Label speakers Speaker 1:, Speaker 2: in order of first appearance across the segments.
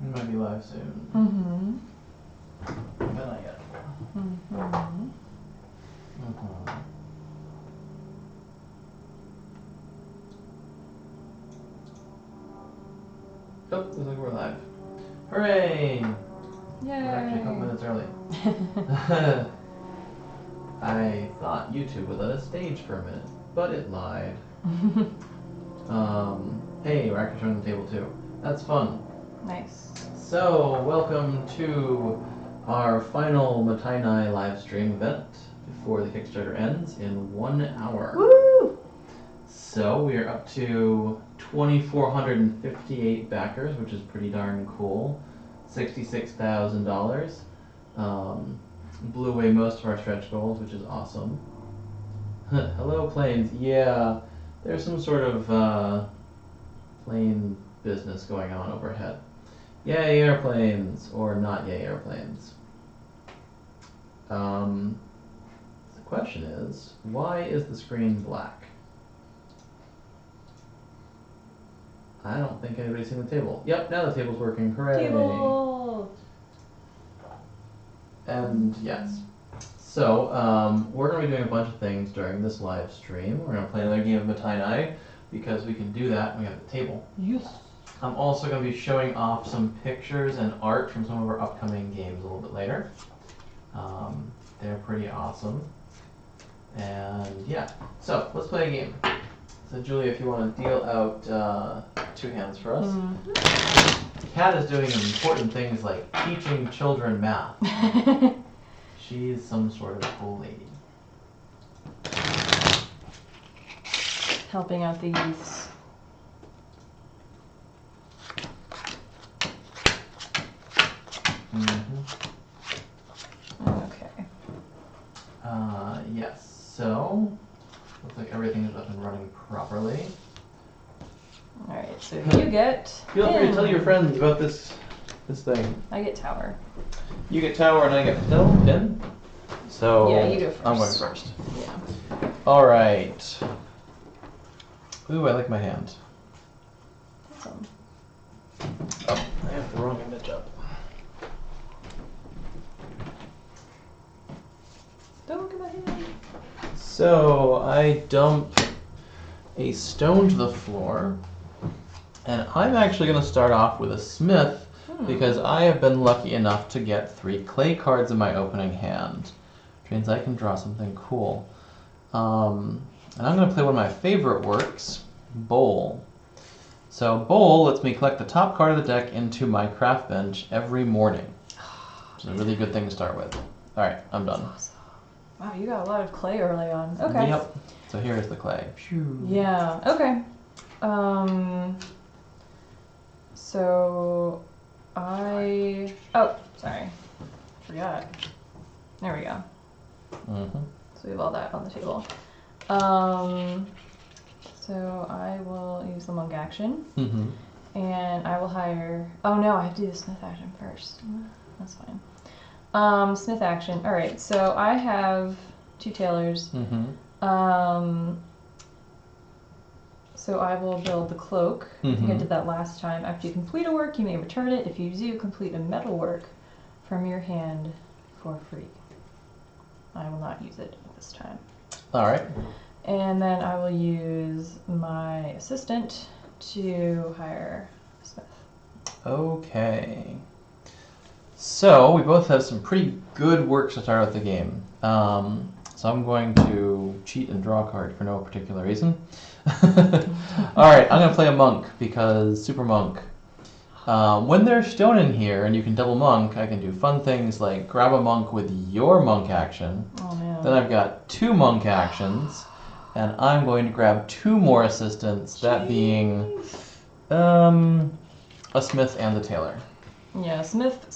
Speaker 1: We might be live soon.
Speaker 2: Mm-hmm.
Speaker 1: But not yet.
Speaker 2: Mm-hmm.
Speaker 1: Mm-hmm. Oh, looks like we're live. Hooray!
Speaker 2: Yay!
Speaker 1: We're actually a couple minutes early. I thought YouTube would let us stage for a minute, but it lied. Hey, we're actually showing the table too. That's fun.
Speaker 2: Nice.
Speaker 1: So, welcome to our final Mottainai live stream event before the Kickstarter ends in 1 hour.
Speaker 2: Woo!
Speaker 1: So, we are up to 2,458 backers, which is pretty darn cool. $66,000. Blew away most of our stretch goals, which is awesome. Hello, planes. Yeah, there's some sort of plane business going on overhead. Yay, airplanes, or not yay, airplanes. The question is, why is the screen black? I don't think anybody's seen the table. Yep, now the table's working. Hooray!
Speaker 2: Table!
Speaker 1: And yes. So, we're going to be doing a bunch of things during this live stream. We're going to play another game of Mottainai because we can do that when we have the table.
Speaker 2: Yes.
Speaker 1: I'm also going to be showing off some pictures and art from some of our upcoming games a little bit later. They're pretty awesome. And yeah, so let's play a game. So Julia, if you want to deal out 2 hands for us.
Speaker 2: Mm-hmm.
Speaker 1: Kat is doing important things like teaching children math. She's some sort of cool lady.
Speaker 2: Helping out the youths.
Speaker 1: Mm-hmm.
Speaker 2: Okay.
Speaker 1: Yes, so looks like everything is up and running properly.
Speaker 2: Alright, so you get
Speaker 1: Feel free to
Speaker 2: pin.
Speaker 1: tell your friends about this thing.
Speaker 2: I get tower.
Speaker 1: You get tower and I get pin. So
Speaker 2: Yeah, you go first.
Speaker 1: I'm going first.
Speaker 2: Yeah.
Speaker 1: All right. Ooh, I like my hand.
Speaker 2: Awesome.
Speaker 1: Oh, I have the wrong image up.
Speaker 2: Don't look at my hand.
Speaker 1: So I dump a stone to the floor, and I'm actually going to start off with a smith because I have been lucky enough to get 3 clay cards in my opening hand. Which means I can draw something cool. And I'm going to play one of my favorite works, Bowl. So Bowl lets me collect the top card of the deck into my craft bench every morning. Which is a really good thing to start with. Alright, I'm done.
Speaker 2: Awesome. Wow, you got a lot of clay early on. Okay.
Speaker 1: Yep. So here's the clay.
Speaker 2: Yeah, okay. So oh, sorry. Forgot. There we go.
Speaker 1: Mm-hmm.
Speaker 2: So we have all that on the table. So I will use the monk action.
Speaker 1: Mm-hmm.
Speaker 2: And I will hire... Oh no, I have to do the smith action first. That's fine. Smith action. Alright, so I have 2 tailors.
Speaker 1: Mm-hmm.
Speaker 2: So I will build the cloak. I think I
Speaker 1: Mhm.
Speaker 2: did that last time. After you complete a work, you may return it. If you do, complete a metal work from your hand for free. I will not use it this time.
Speaker 1: Alright.
Speaker 2: And then I will use my assistant to hire a smith.
Speaker 1: Okay. So, we both have some pretty good works to start out the game. So I'm going to cheat and draw a card for no particular reason. Alright, I'm going to play a monk because super monk. When there's stone in here and you can double monk, I can do fun things like grab a monk with your monk action.
Speaker 2: Oh man.
Speaker 1: Then I've got 2 monk actions, and I'm going to grab 2 more assistants, that being a smith and the tailor.
Speaker 2: Yeah, smith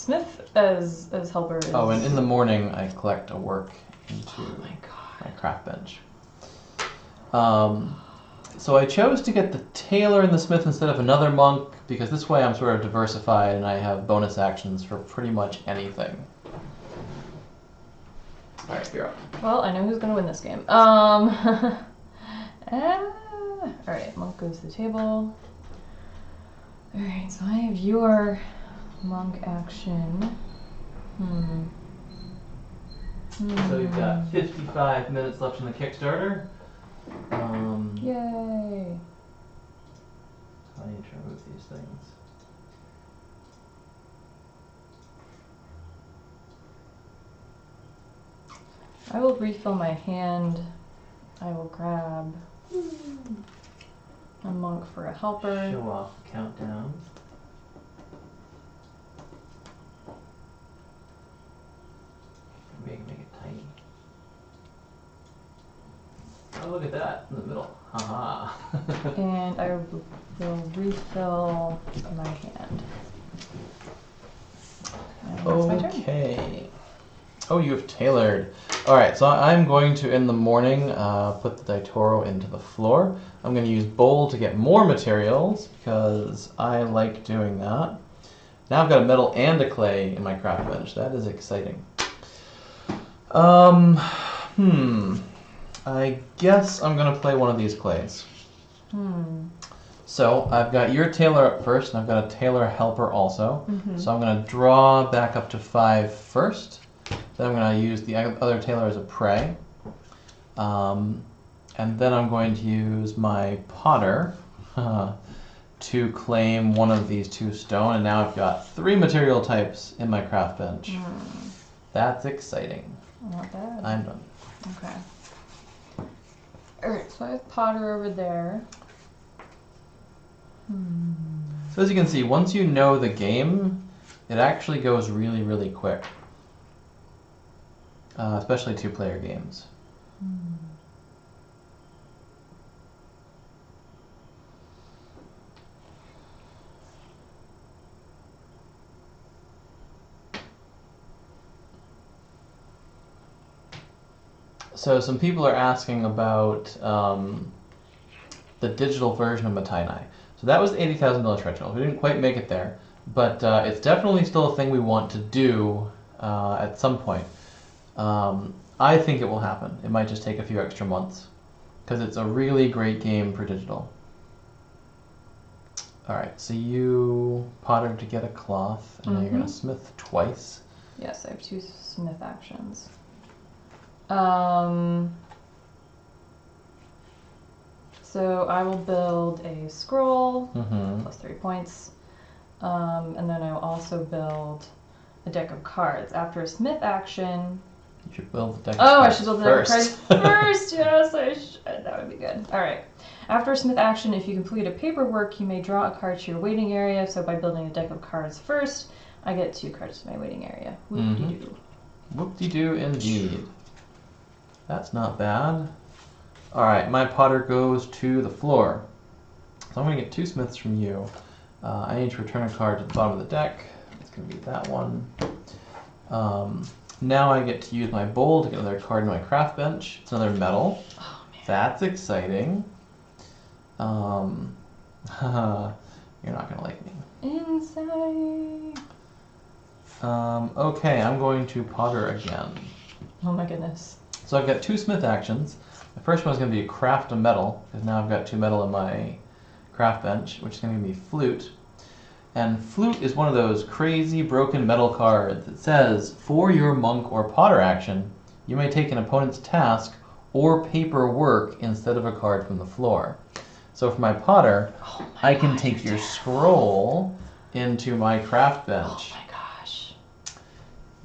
Speaker 2: as helper is...
Speaker 1: Oh, and in the morning I collect a work into
Speaker 2: my
Speaker 1: craft bench. So I chose to get the tailor and the smith instead of another monk because this way I'm sort of diversified and I have bonus actions for pretty much anything. Alright, you're up.
Speaker 2: Well, I know who's gonna win this game. Alright, monk goes to the table. Alright, so I have your Monk action.
Speaker 1: So we've got 55 minutes left in the Kickstarter.
Speaker 2: Yay!
Speaker 1: I need to remove these things.
Speaker 2: I will refill my hand. I will grab a monk for a helper.
Speaker 1: Show off the countdown. Make it tiny. Oh, look at that in the middle. Haha.
Speaker 2: And I will refill my hand. And that's my turn.
Speaker 1: Okay. Oh, you have tailored. Alright, so I'm going to, in the morning, put the Daitoro into the floor. I'm going to use bowl to get more materials, because I like doing that. Now I've got a metal and a clay in my craft bench. That is exciting. I guess I'm going to play one of these clays. So I've got your tailor up first, and I've got a tailor helper also. So I'm going to draw back up to 5 first. Then I'm going to use the other tailor as a prey. And then I'm going to use my potter to claim one of these 2 stone. And now I've got 3 material types in my craft bench. That's exciting.
Speaker 2: Not bad.
Speaker 1: I'm done.
Speaker 2: Okay. Alright, so I have Potter over there.
Speaker 1: So as you can see, once you know the game, it actually goes really, really quick. Especially 2-player games. So some people are asking about the digital version of Mottainai. So that was the $80,000 stretch goal. We didn't quite make it there, but it's definitely still a thing we want to do at some point. I think it will happen. It might just take a few extra months, because it's a really great game for digital. Alright, so you pottered to get a cloth, and now you're going to smith twice.
Speaker 2: Yes, I have 2 smith actions. So I will build a scroll, plus 3 points, and then I will also build a deck of cards. After a smith action...
Speaker 1: You should build the deck of
Speaker 2: cards
Speaker 1: cards
Speaker 2: I should build the deck of cards first! Yes, I should. That would be good. Alright. After a smith action, if you complete a paperwork, you may draw a card to your waiting area. So by building a deck of cards first, I get 2 cards to my waiting area. Whoop-de-doo.
Speaker 1: Whoop-de-doo indeed. That's not bad. Alright, my potter goes to the floor. So I'm going to get 2 smiths from you. I need to return a card to the bottom of the deck. It's going to be that one. Now I get to use my bowl to get another card in my craft bench. It's another metal.
Speaker 2: Oh, man.
Speaker 1: That's exciting. You're not going to like me.
Speaker 2: Inside.
Speaker 1: Okay, I'm going to potter again.
Speaker 2: Oh my goodness.
Speaker 1: So I've got 2 smith actions. The first one is going to be craft a metal, because now I've got 2 metal in my craft bench, which is going to give me flute. And flute is one of those crazy broken metal cards that says, for your monk or potter action, you may take an opponent's task or paper work instead of a card from the floor. So for my potter, I can take your scroll into my craft bench.
Speaker 2: Oh my gosh.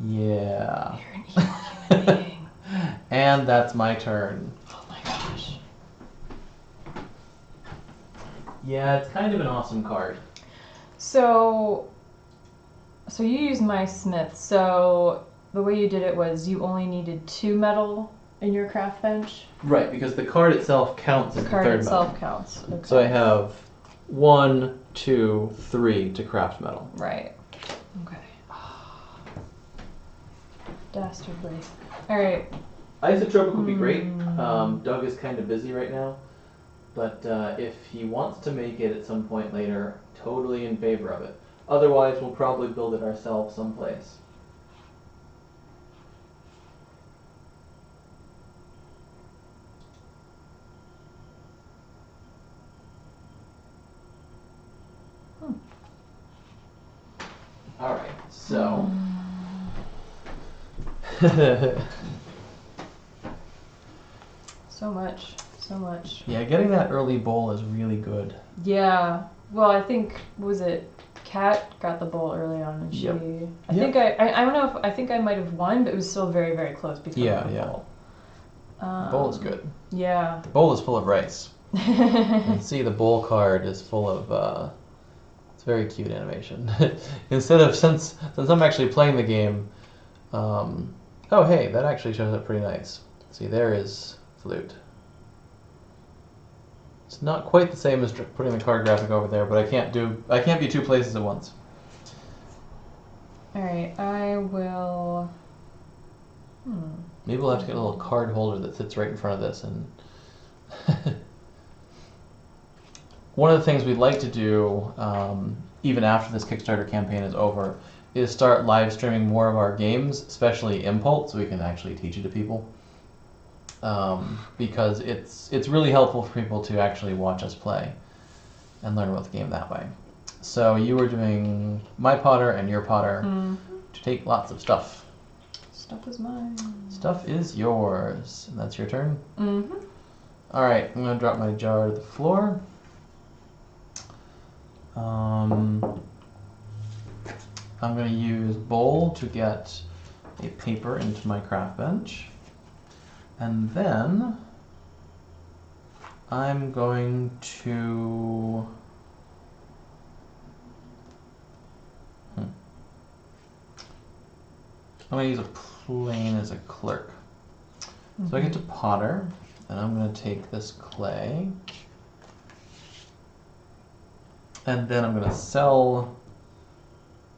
Speaker 1: Yeah.
Speaker 2: You're an evil human being.
Speaker 1: And that's my turn.
Speaker 2: Oh my gosh.
Speaker 1: Yeah, it's kind of an awesome card.
Speaker 2: So you used my smith. So the way you did it was you only needed 2 metal in your craft bench.
Speaker 1: Right, because the card itself counts as the
Speaker 2: card
Speaker 1: third
Speaker 2: itself
Speaker 1: metal.
Speaker 2: counts. Okay.
Speaker 1: So I have 1, 2, 3 to craft metal.
Speaker 2: Right. Okay. Dastardly. All right.
Speaker 1: Isotropic would be great. Doug is kind of busy right now, but if he wants to make it at some point later, totally in favor of it. Otherwise, we'll probably build it ourselves someplace. All right, so.
Speaker 2: So much, so much.
Speaker 1: Yeah, getting that early bowl is really good.
Speaker 2: Yeah. Well, I think was it Kat got the bowl early on, and she.
Speaker 1: Yep.
Speaker 2: I think I don't know if I think I might have won, but it was still very very close because of the bowl.
Speaker 1: The bowl is good.
Speaker 2: Yeah.
Speaker 1: The bowl is full of rice. You can see the bowl card is full of. It's very cute animation. Instead of since I'm actually playing the game. Oh hey, that actually shows up pretty nice. See, there is flute. It's not quite the same as putting the card graphic over there, but I can't be two places at once.
Speaker 2: All right, I will.
Speaker 1: Maybe we'll have to get a little card holder that sits right in front of this. And one of the things we'd like to do, even after this Kickstarter campaign is over, is start live streaming more of our games, especially Impulse, so we can actually teach it to people. Because it's really helpful for people to actually watch us play and learn about the game that way. So you were doing my Potter and your Potter to take lots of stuff.
Speaker 2: Stuff is mine.
Speaker 1: Stuff is yours. And that's your turn?
Speaker 2: Mm-hmm.
Speaker 1: All right, I'm going to drop my jar to the floor. I'm going to use bowl to get a paper into my craft bench. And then I'm going to I'm going to use a plane as a clerk. So I get to Potter, and I'm going to take this clay, and then I'm going to sell.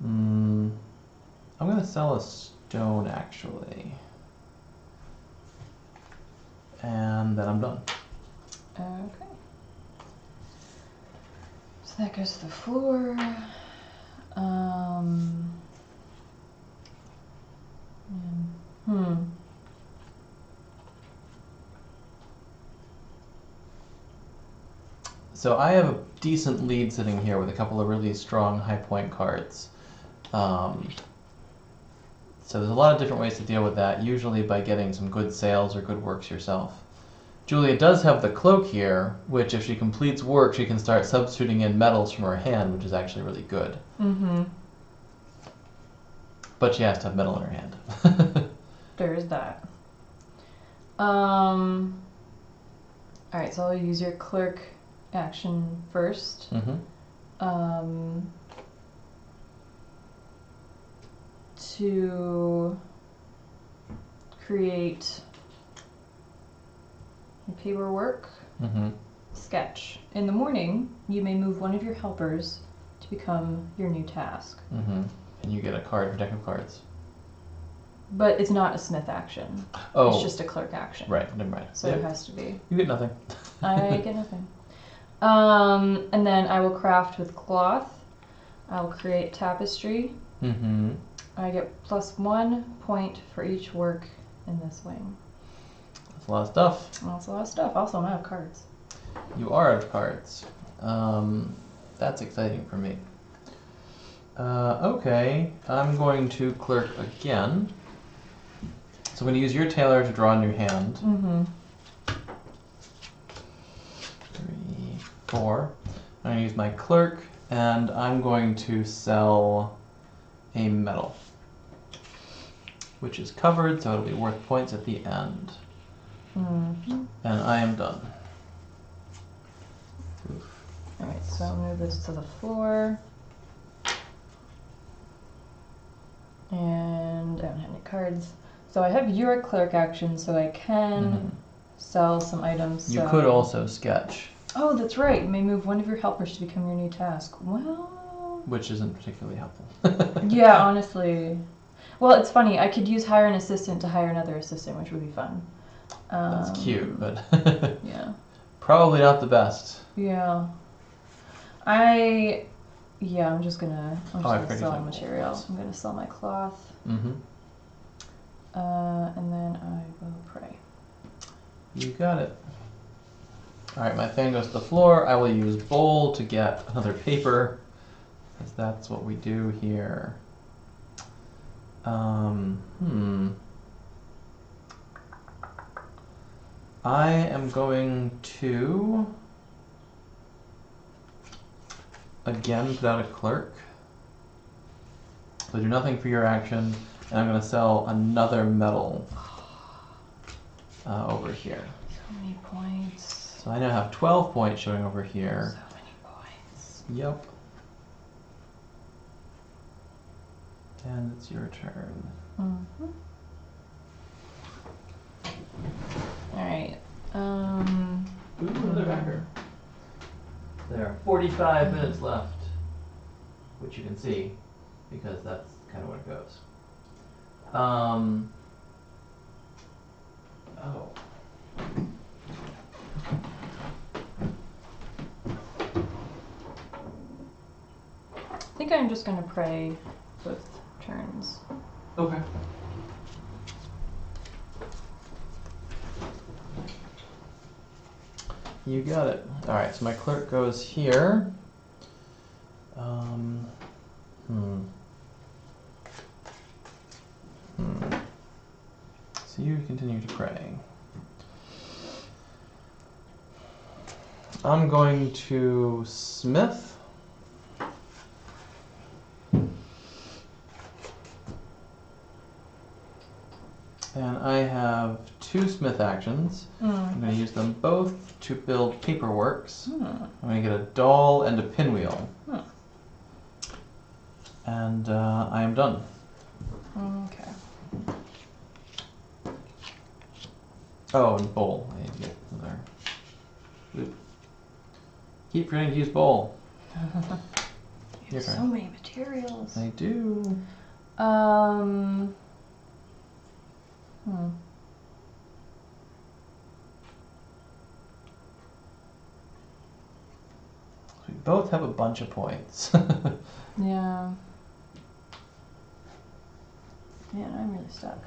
Speaker 1: I'm going to sell a stone actually, and then I'm done.
Speaker 2: Okay. So that goes to the floor.
Speaker 1: So I have a decent lead sitting here with a couple of really strong high point cards. So there's a lot of different ways to deal with that, usually by getting some good sales or good works yourself. Julia does have the cloak here, which if she completes work, she can start substituting in metals from her hand, which is actually really good.
Speaker 2: Mm-hmm.
Speaker 1: But she has to have metal in her hand.
Speaker 2: There is that. Alright, so I'll use your clerk action first. To create paperwork sketch. In the morning, you may move one of your helpers to become your new task.
Speaker 1: And you get a card for deck of cards.
Speaker 2: But it's not a smith action.
Speaker 1: Oh.
Speaker 2: It's just a clerk action.
Speaker 1: Right, never mind.
Speaker 2: So it has to be.
Speaker 1: You get nothing.
Speaker 2: I get nothing. And then I will craft with cloth. I will create tapestry. I get +1 point for each work in this wing.
Speaker 1: That's a lot of stuff.
Speaker 2: That's a lot of stuff. Also, I'm out of cards.
Speaker 1: You are out of cards. That's exciting for me. Okay, I'm going to clerk again. So I'm going to use your tailor to draw a new hand. 3, 4. I'm going to use my clerk, and I'm going to sell a medal, which is covered, so it'll be worth points at the end. And I am done.
Speaker 2: Alright, so I'll move this to the floor. And I don't have any cards. So I have your clerk action, so I can sell some items.
Speaker 1: You could also sketch.
Speaker 2: Oh, that's right. You may move one of your helpers to become your new task. Well...
Speaker 1: Which isn't particularly helpful.
Speaker 2: Yeah, honestly. Well, it's funny. I could use hire an assistant to hire another assistant, which would be fun.
Speaker 1: That's cute, but
Speaker 2: yeah.
Speaker 1: Probably not the best.
Speaker 2: Yeah. I'm just gonna sell material. I'm gonna sell my cloth. And then I will pray.
Speaker 1: You got it. Alright, my fan goes to the floor. I will use bowl to get another paper, because that's what we do here. I am going to again put out a clerk. So do nothing for your action, and I'm going to sell another metal over here.
Speaker 2: So many points.
Speaker 1: So I now have 12 points showing over here.
Speaker 2: So many points.
Speaker 1: Yep. And it's your turn.
Speaker 2: Mm-hmm. Alright.
Speaker 1: Ooh, another backer. There are 45 minutes left, which you can see, because that's kind of what it goes. Oh.
Speaker 2: I think I'm just going to pray both turns.
Speaker 1: Okay. You got it. Alright, so my clerk goes here. So you continue to pray. I'm going to smith. And I have 2 smith actions. I'm going to use them both to build paperworks. I'm going to get a doll and a pinwheel. And I am done.
Speaker 2: Okay.
Speaker 1: Oh, and bowl. I need to get there. Oop. Keep forgetting to use bowl.
Speaker 2: You have so many materials.
Speaker 1: I do. We both have a bunch of points.
Speaker 2: Yeah. Man, I'm really stuck.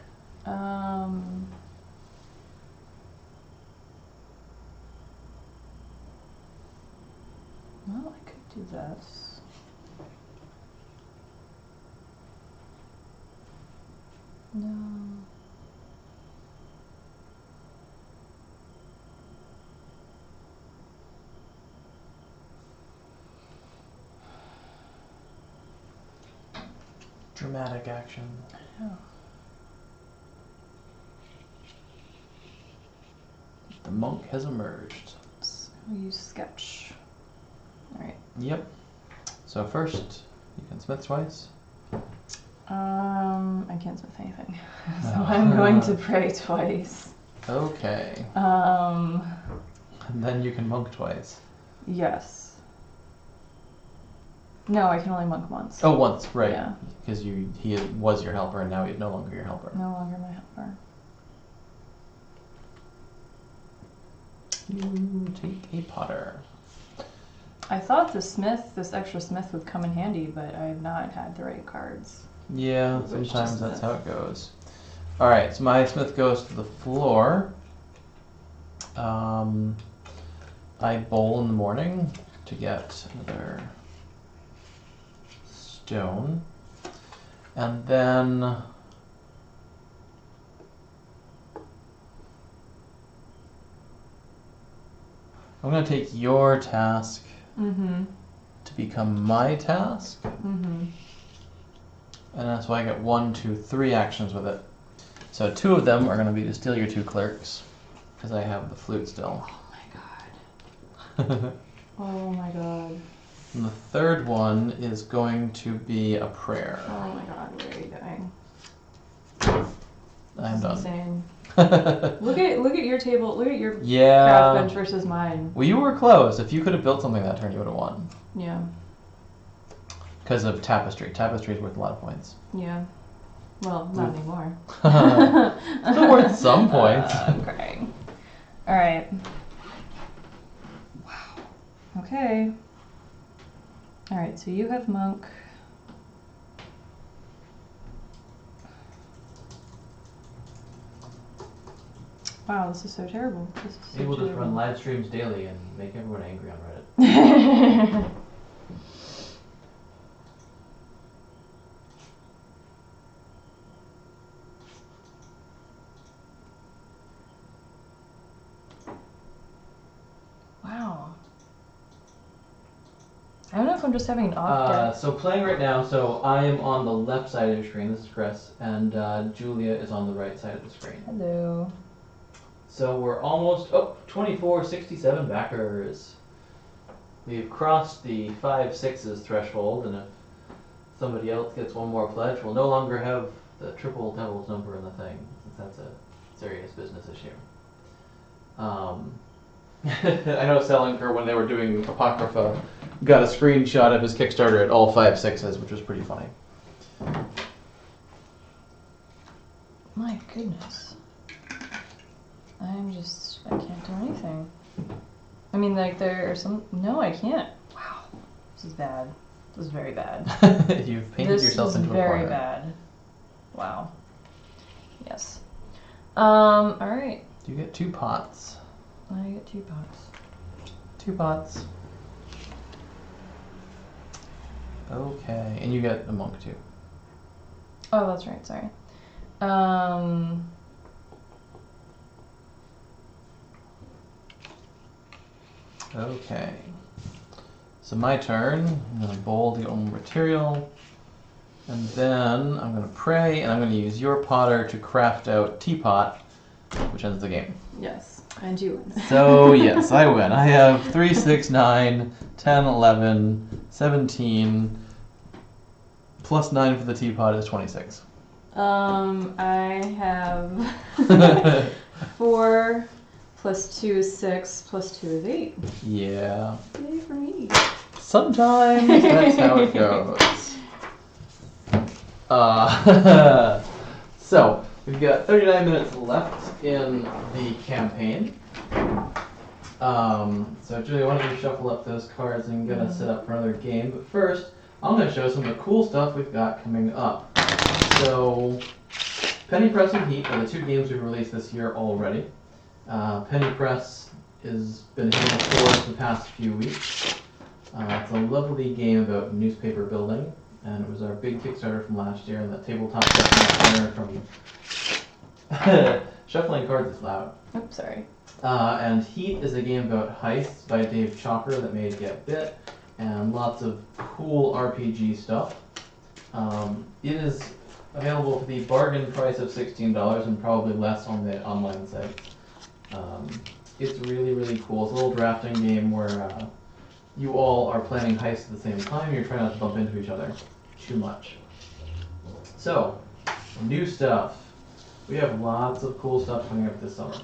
Speaker 2: Well, I could do this. No.
Speaker 1: Dramatic action.
Speaker 2: I know.
Speaker 1: The monk has emerged.
Speaker 2: We'll use sketch. Alright.
Speaker 1: Yep. So first, you can smith twice.
Speaker 2: I can't smith anything. So I'm going to pray twice.
Speaker 1: Okay.
Speaker 2: And
Speaker 1: And then you can monk twice.
Speaker 2: yes. No, I can only monk once.
Speaker 1: Oh, once, right.
Speaker 2: Yeah.
Speaker 1: Because he was your helper and now he's no longer your helper.
Speaker 2: No longer my helper.
Speaker 1: You take a potter.
Speaker 2: I thought this extra smith would come in handy, but I have not had the right cards.
Speaker 1: Yeah, sometimes that's how it goes. Alright, so my smith goes to the floor. I bowl in the morning to get another stone. And then I'm going to take your task to become my task. And that's why I get 1, 2, 3 actions with it. So 2 of them are going to be to steal your 2 clerks, because I have the flute still.
Speaker 2: Oh my god. Oh my god.
Speaker 1: And the third one is going to be a prayer.
Speaker 2: Oh my god, what are you doing?
Speaker 1: I'm done.
Speaker 2: Insane. Look at your table. Look at your
Speaker 1: Yeah.
Speaker 2: craft bench versus mine.
Speaker 1: Well, you were close. If you could have built something that turn, you would have won.
Speaker 2: Yeah.
Speaker 1: Because of tapestry. Tapestry is worth a lot of points.
Speaker 2: Yeah. Well, not anymore.
Speaker 1: Still worth some points.
Speaker 2: I'm crying. All right. Wow. Okay. All right. So you have monk. Wow, this is so terrible. This is so
Speaker 1: Able to
Speaker 2: terrible.
Speaker 1: run live streams daily and make everyone angry on Reddit.
Speaker 2: I don't know if I'm just having an off day.
Speaker 1: So playing right now, so I am on the left side of your screen, this is Chris, and Julia is on the right side of the screen.
Speaker 2: Hello.
Speaker 1: So we're almost, 2467 backers. We've crossed the 5-6s threshold, and if somebody else gets one more pledge, we'll no longer have the triple devil's number in the thing, since that's a serious business issue. I know Selinker, when they were doing Apocrypha, got a screenshot of his Kickstarter at all 5-6s, which was pretty funny.
Speaker 2: My goodness. I can't do anything. I mean, like, there are some, no, I can't. Wow. This is bad. This is very bad.
Speaker 1: You've painted yourself into a corner.
Speaker 2: This is very bad. Wow. Yes. Alright.
Speaker 1: You get 2 pots.
Speaker 2: I get 2 pots.
Speaker 1: 2 pots. Okay, and you get a monk too.
Speaker 2: Oh, that's right, sorry.
Speaker 1: Okay. So my turn. I'm going to bowl the only material. And then I'm going to pray, and I'm going to use your potter to craft out teapot, which ends the game.
Speaker 2: Yes, and you win.
Speaker 1: So, yes, I win. I have 3, 6, 9, 10, 11, 17, plus 9 for the teapot is 26.
Speaker 2: I have 4 plus 2 is 6 plus 2 is 8.
Speaker 1: Yeah.
Speaker 2: Yay for me.
Speaker 1: Sometimes that's how it goes. So, we've got 39 minutes left in the campaign. So Julia, why don't you shuffle up those cards and get us set up for another game. But first, I'm going to show some of the cool stuff we've got coming up. So, Penny Press and Heat are the 2 games we've released this year already. Penny Press has been here for us the past few weeks. It's a lovely game about newspaper building, and it was our big Kickstarter from last year, and the tabletop winner from shuffling cards is loud.
Speaker 2: Oops, sorry.
Speaker 1: And Heat is a game about heists by Dave Chalker that made Get Bit, and lots of cool RPG stuff. It is available for the bargain price of $16 and probably less on the online site. It's really, really cool. It's a little drafting game where you all are planning heists at the same time. You're trying not to bump into each other too much. So, new stuff. We have lots of cool stuff coming up this summer.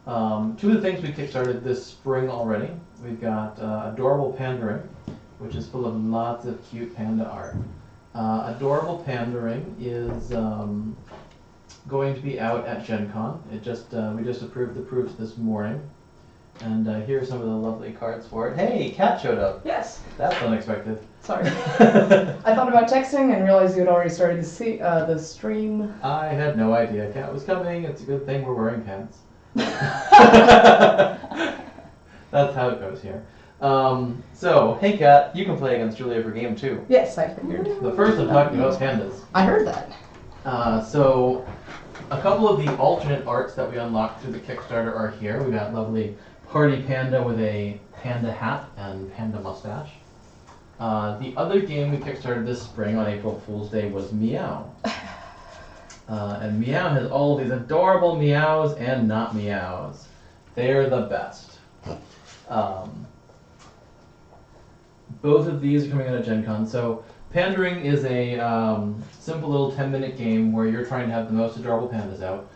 Speaker 1: 2 of the things we kickstarted this spring already. We've got Adorable Pandering, which is full of lots of cute panda art. Adorable Pandering is going to be out at Gen Con. We just approved the proofs this morning. And here are some of the lovely cards for it. Hey, Kat showed up.
Speaker 3: Yes.
Speaker 1: That's unexpected.
Speaker 3: Sorry. I thought about texting and realized you had already started the stream.
Speaker 1: I had no idea Kat was coming. It's a good thing we're wearing pants. That's how it goes here. So, hey Kat, you can play against Julia for game 2.
Speaker 3: Yes, I figured.
Speaker 1: The first I'm talking about is pandas.
Speaker 3: I heard that.
Speaker 1: So, a couple of the alternate arts that we unlocked through the Kickstarter are here. We got lovely party panda with a panda hat and panda mustache. The other game we kickstarted this spring on April Fool's Day was Meow. And Meow has all of these adorable meows and not meows. They're the best. Both of these are coming out of Gen Con. So Pandering is a simple little 10-minute game where you're trying to have the most adorable pandas out.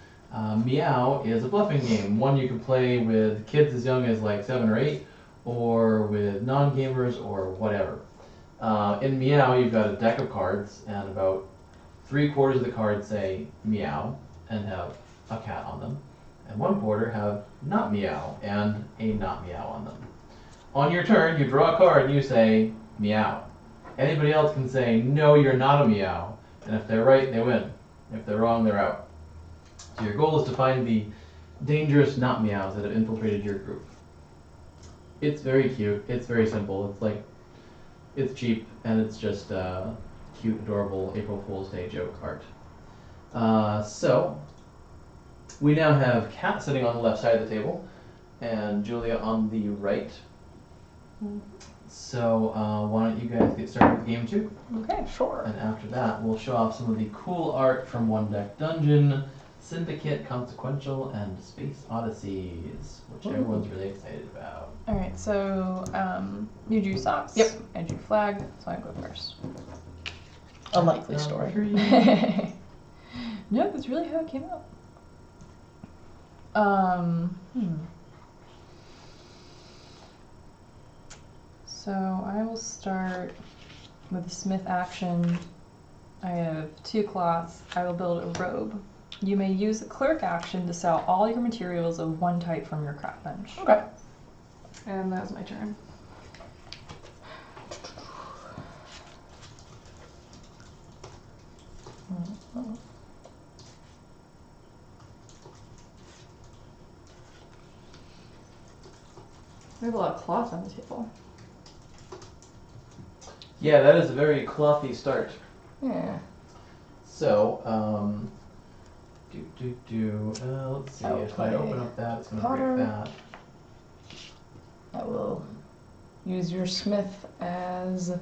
Speaker 1: Meow is a bluffing game, one you can play with kids as young as like 7 or 8, or with non-gamers or whatever. In Meow, you've got a deck of cards, and about 3/4 of the cards say meow and have a cat on them, and 1/4 have not meow and a not meow on them. On your turn, you draw a card and you say meow. Anybody else can say, no, you're not a meow, and if they're right, they win. If they're wrong, they're out. So your goal is to find the dangerous not meows that have infiltrated your group. It's very cute. It's very simple. It's cheap, and it's just cute, adorable April Fool's Day joke art. So we now have Kat sitting on the left side of the table, and Julia on the right. So why don't you guys get started with game 2?
Speaker 2: Okay.
Speaker 3: Sure.
Speaker 1: And after that, we'll show off some of the cool art from One Deck Dungeon, Syndicate, Consequential, and Space Odysseys, which
Speaker 3: Ooh.
Speaker 1: everyone's really excited about.
Speaker 2: All right. So you drew socks.
Speaker 3: Yep.
Speaker 2: I drew flag, so I go first.
Speaker 3: A likely
Speaker 1: Number
Speaker 3: story.
Speaker 1: 3.
Speaker 2: No, that's really how it came out. So I will start with the smith action. I have 2 cloths. I will build a robe. You may use the clerk action to sell all your materials of one type from your craft bench.
Speaker 3: Okay.
Speaker 2: And that's my turn. We have a lot of cloth on the table.
Speaker 1: Yeah, that is a very clothy start.
Speaker 3: Yeah.
Speaker 1: So, let's see,
Speaker 3: I'll
Speaker 1: if I
Speaker 3: play
Speaker 1: open up that, it's going to
Speaker 3: Potter.
Speaker 1: break that.
Speaker 3: I will use your smith as.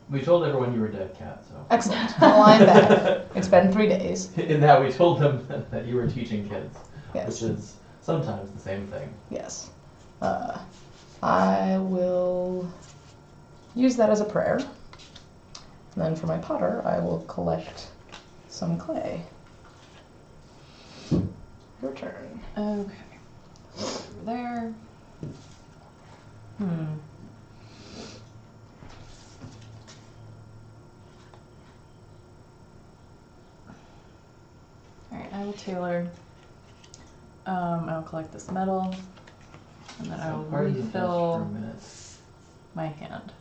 Speaker 1: We told everyone you were dead, Cat, so.
Speaker 3: Excellent. Well, I'm back. It's been 3 days.
Speaker 1: In that we told them that you were teaching kids,
Speaker 3: Yes.
Speaker 1: which is sometimes the same thing.
Speaker 3: Yes. I will use that as a prayer. And then for my potter, I will collect some clay. Your turn.
Speaker 2: Okay. Over there. Alright, I will tailor. I'll collect this metal. And then I will
Speaker 1: Pardon the touch for a
Speaker 2: refill
Speaker 1: minute.
Speaker 2: my hand.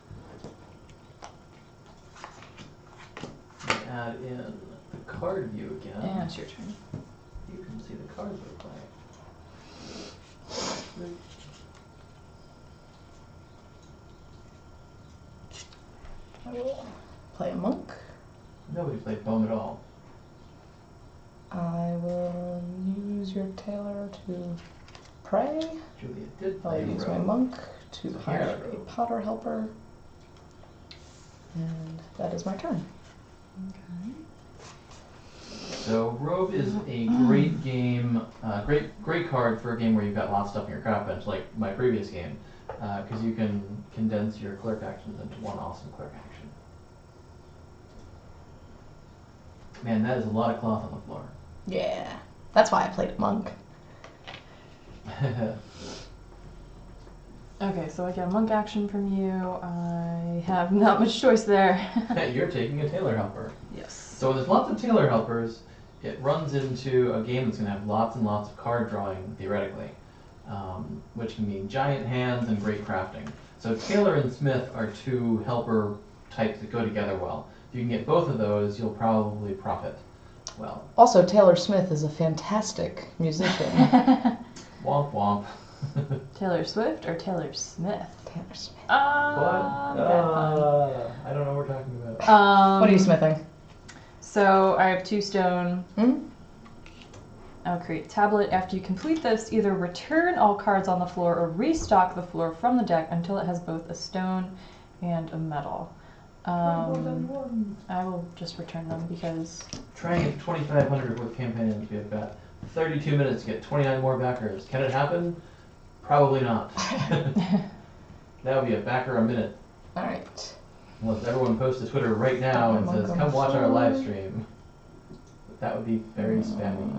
Speaker 1: Add in the card view again.
Speaker 2: And it's your turn.
Speaker 1: You can see the cards we're playing.
Speaker 3: I will play a monk.
Speaker 1: Nobody played Bone at all.
Speaker 3: I will use your tailor to pray.
Speaker 1: Julia did
Speaker 3: I'll
Speaker 1: play
Speaker 3: use my
Speaker 1: Rogue.
Speaker 3: monk to
Speaker 1: So
Speaker 3: hire
Speaker 1: here's
Speaker 3: a
Speaker 1: Rogue.
Speaker 3: potter helper. And that is my turn.
Speaker 2: Okay.
Speaker 1: So Rogue is a great game, great card for a game where you've got lots of stuff in your craft bench, like my previous game, because you can condense your clerk actions into one awesome clerk action. Man, that is a lot of cloth on the floor.
Speaker 3: Yeah. That's why I played a monk.
Speaker 2: Okay, so I get a monk action from you. I have not much choice there.
Speaker 1: You're taking a tailor helper.
Speaker 2: Yes.
Speaker 1: So when there's lots of tailor helpers, it runs into a game that's going to have lots and lots of card drawing, theoretically, which can mean giant hands and great crafting. So tailor and smith are 2 helper types that go together well. If you can get both of those, you'll probably profit well.
Speaker 3: Also, Taylor Smith is a fantastic musician.
Speaker 1: Womp womp.
Speaker 2: Taylor Swift or Taylor Smith?
Speaker 3: Taylor Smith.
Speaker 1: What?
Speaker 2: Bad pun.
Speaker 1: I don't know what we're talking about.
Speaker 3: What are you smithing?
Speaker 2: So I have 2 stone.
Speaker 3: Hmm?
Speaker 2: I'll create a tablet. After you complete this, either return all cards on the floor or restock the floor from the deck until it has both a stone and a metal. I will just return them because...
Speaker 1: Trying at 2,500 with campaigns, we have got 32 minutes to get 29 more backers. Can it happen? Probably not. That would be a backer a minute.
Speaker 3: Alright.
Speaker 1: Unless everyone posts to Twitter right now and says, come watch our live stream. But that would be very spammy.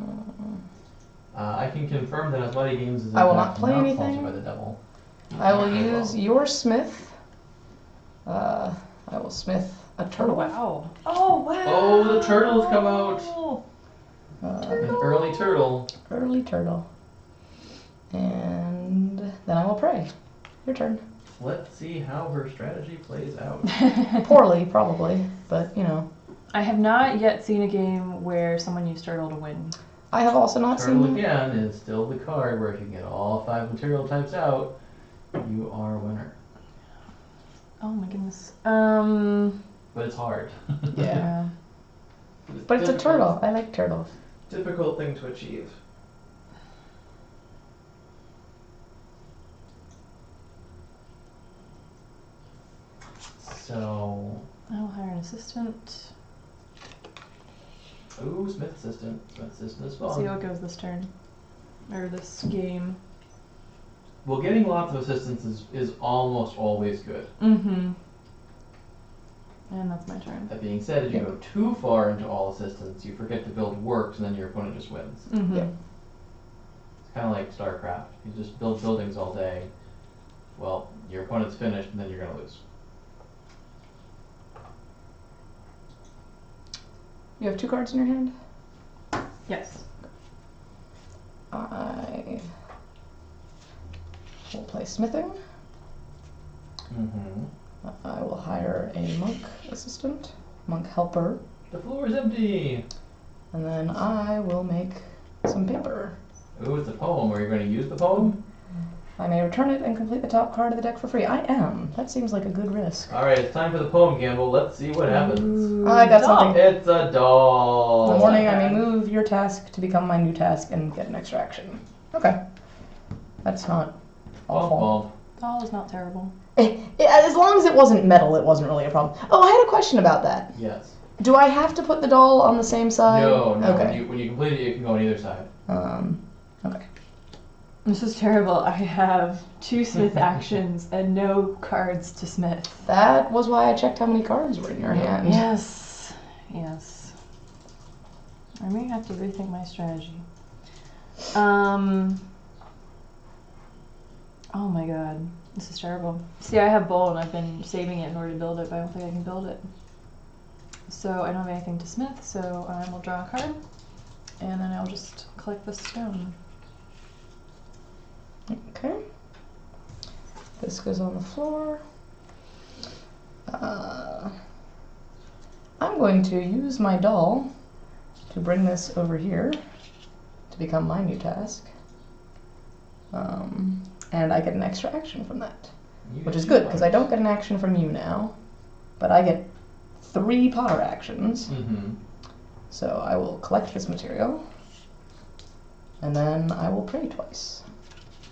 Speaker 1: I can confirm that Athletic Games is in
Speaker 3: I will
Speaker 1: fact
Speaker 3: not play
Speaker 1: sponsored
Speaker 3: anything.
Speaker 1: by the devil.
Speaker 3: I will use your smith. I will smith a turtle.
Speaker 2: Wow. Oh, wow.
Speaker 1: Oh, the turtles come out. An early turtle.
Speaker 3: Early turtle. And then I will pray. Your turn.
Speaker 1: Let's see how her strategy plays out.
Speaker 3: Poorly, probably, but you know.
Speaker 2: I have not yet seen a game where someone used turtle to win.
Speaker 3: I have also not
Speaker 1: Turtle
Speaker 3: seen.
Speaker 1: again is still the card where if you can get all 5 material types out, you are a winner.
Speaker 2: Oh my goodness.
Speaker 1: But it's hard.
Speaker 3: But it's a
Speaker 1: difficult-
Speaker 3: turtle. I like turtles.
Speaker 1: Difficult thing to achieve. So,
Speaker 2: I'll hire an assistant.
Speaker 1: ooh, Smith assistant. Smith assistant is
Speaker 2: Let's see how
Speaker 1: fun.
Speaker 2: it goes this turn. Or this game.
Speaker 1: Well, getting lots of assistants is almost always good.
Speaker 2: Mm-hmm. And that's my turn.
Speaker 1: That being said, if you go too far into all assistants, you forget to build works, and then your opponent just wins.
Speaker 2: Mm-hmm.
Speaker 3: Yep.
Speaker 1: It's kind of like StarCraft. You just build buildings all day. Well, your opponent's finished, and then you're gonna lose.
Speaker 3: You have 2 cards in your hand?
Speaker 2: Yes.
Speaker 3: I will play smithing.
Speaker 1: Mm-hmm.
Speaker 3: I will hire a monk assistant, monk helper,
Speaker 1: The floor is empty.
Speaker 3: and then I will make some paper.
Speaker 1: Ooh, it's a poem. Are you going to use the poem?
Speaker 3: I may return it and complete the top card of the deck for free. I am. That seems like a good risk.
Speaker 1: All right, it's time for the poem gamble. Let's see what happens.
Speaker 2: Ooh,
Speaker 3: I got
Speaker 2: doll.
Speaker 3: something.
Speaker 1: It's a doll.
Speaker 3: In the morning, I may
Speaker 2: bad.
Speaker 3: move your task to become my new task and get an extra action. Okay. That's not awful.
Speaker 2: Doll is not terrible.
Speaker 3: As long as it wasn't metal, it wasn't really a problem. Oh, I had a question about that.
Speaker 1: Yes.
Speaker 3: Do I have to put the doll on the same side?
Speaker 1: No.
Speaker 3: Okay.
Speaker 1: When you complete it, you can go on either side.
Speaker 3: Okay.
Speaker 2: This is terrible. I have 2 smith actions and no cards to smith.
Speaker 3: That was why I checked how many cards were in your hand.
Speaker 2: Yes. Yes. I may have to rethink my strategy. Oh my god. This is terrible. See, I have bowl and I've been saving it in order to build it, but I don't think I can build it. So I don't have anything to smith, so I will draw a card. And then I'll just collect the stone.
Speaker 3: Okay. This goes on the floor. I'm going to use my doll to bring this over here to become my new task. And I get an extra action from that, which is good because I don't get an action from you now, but I get 3 Potter actions.
Speaker 1: Mm-hmm.
Speaker 3: So I will collect this material, and then I will pray twice.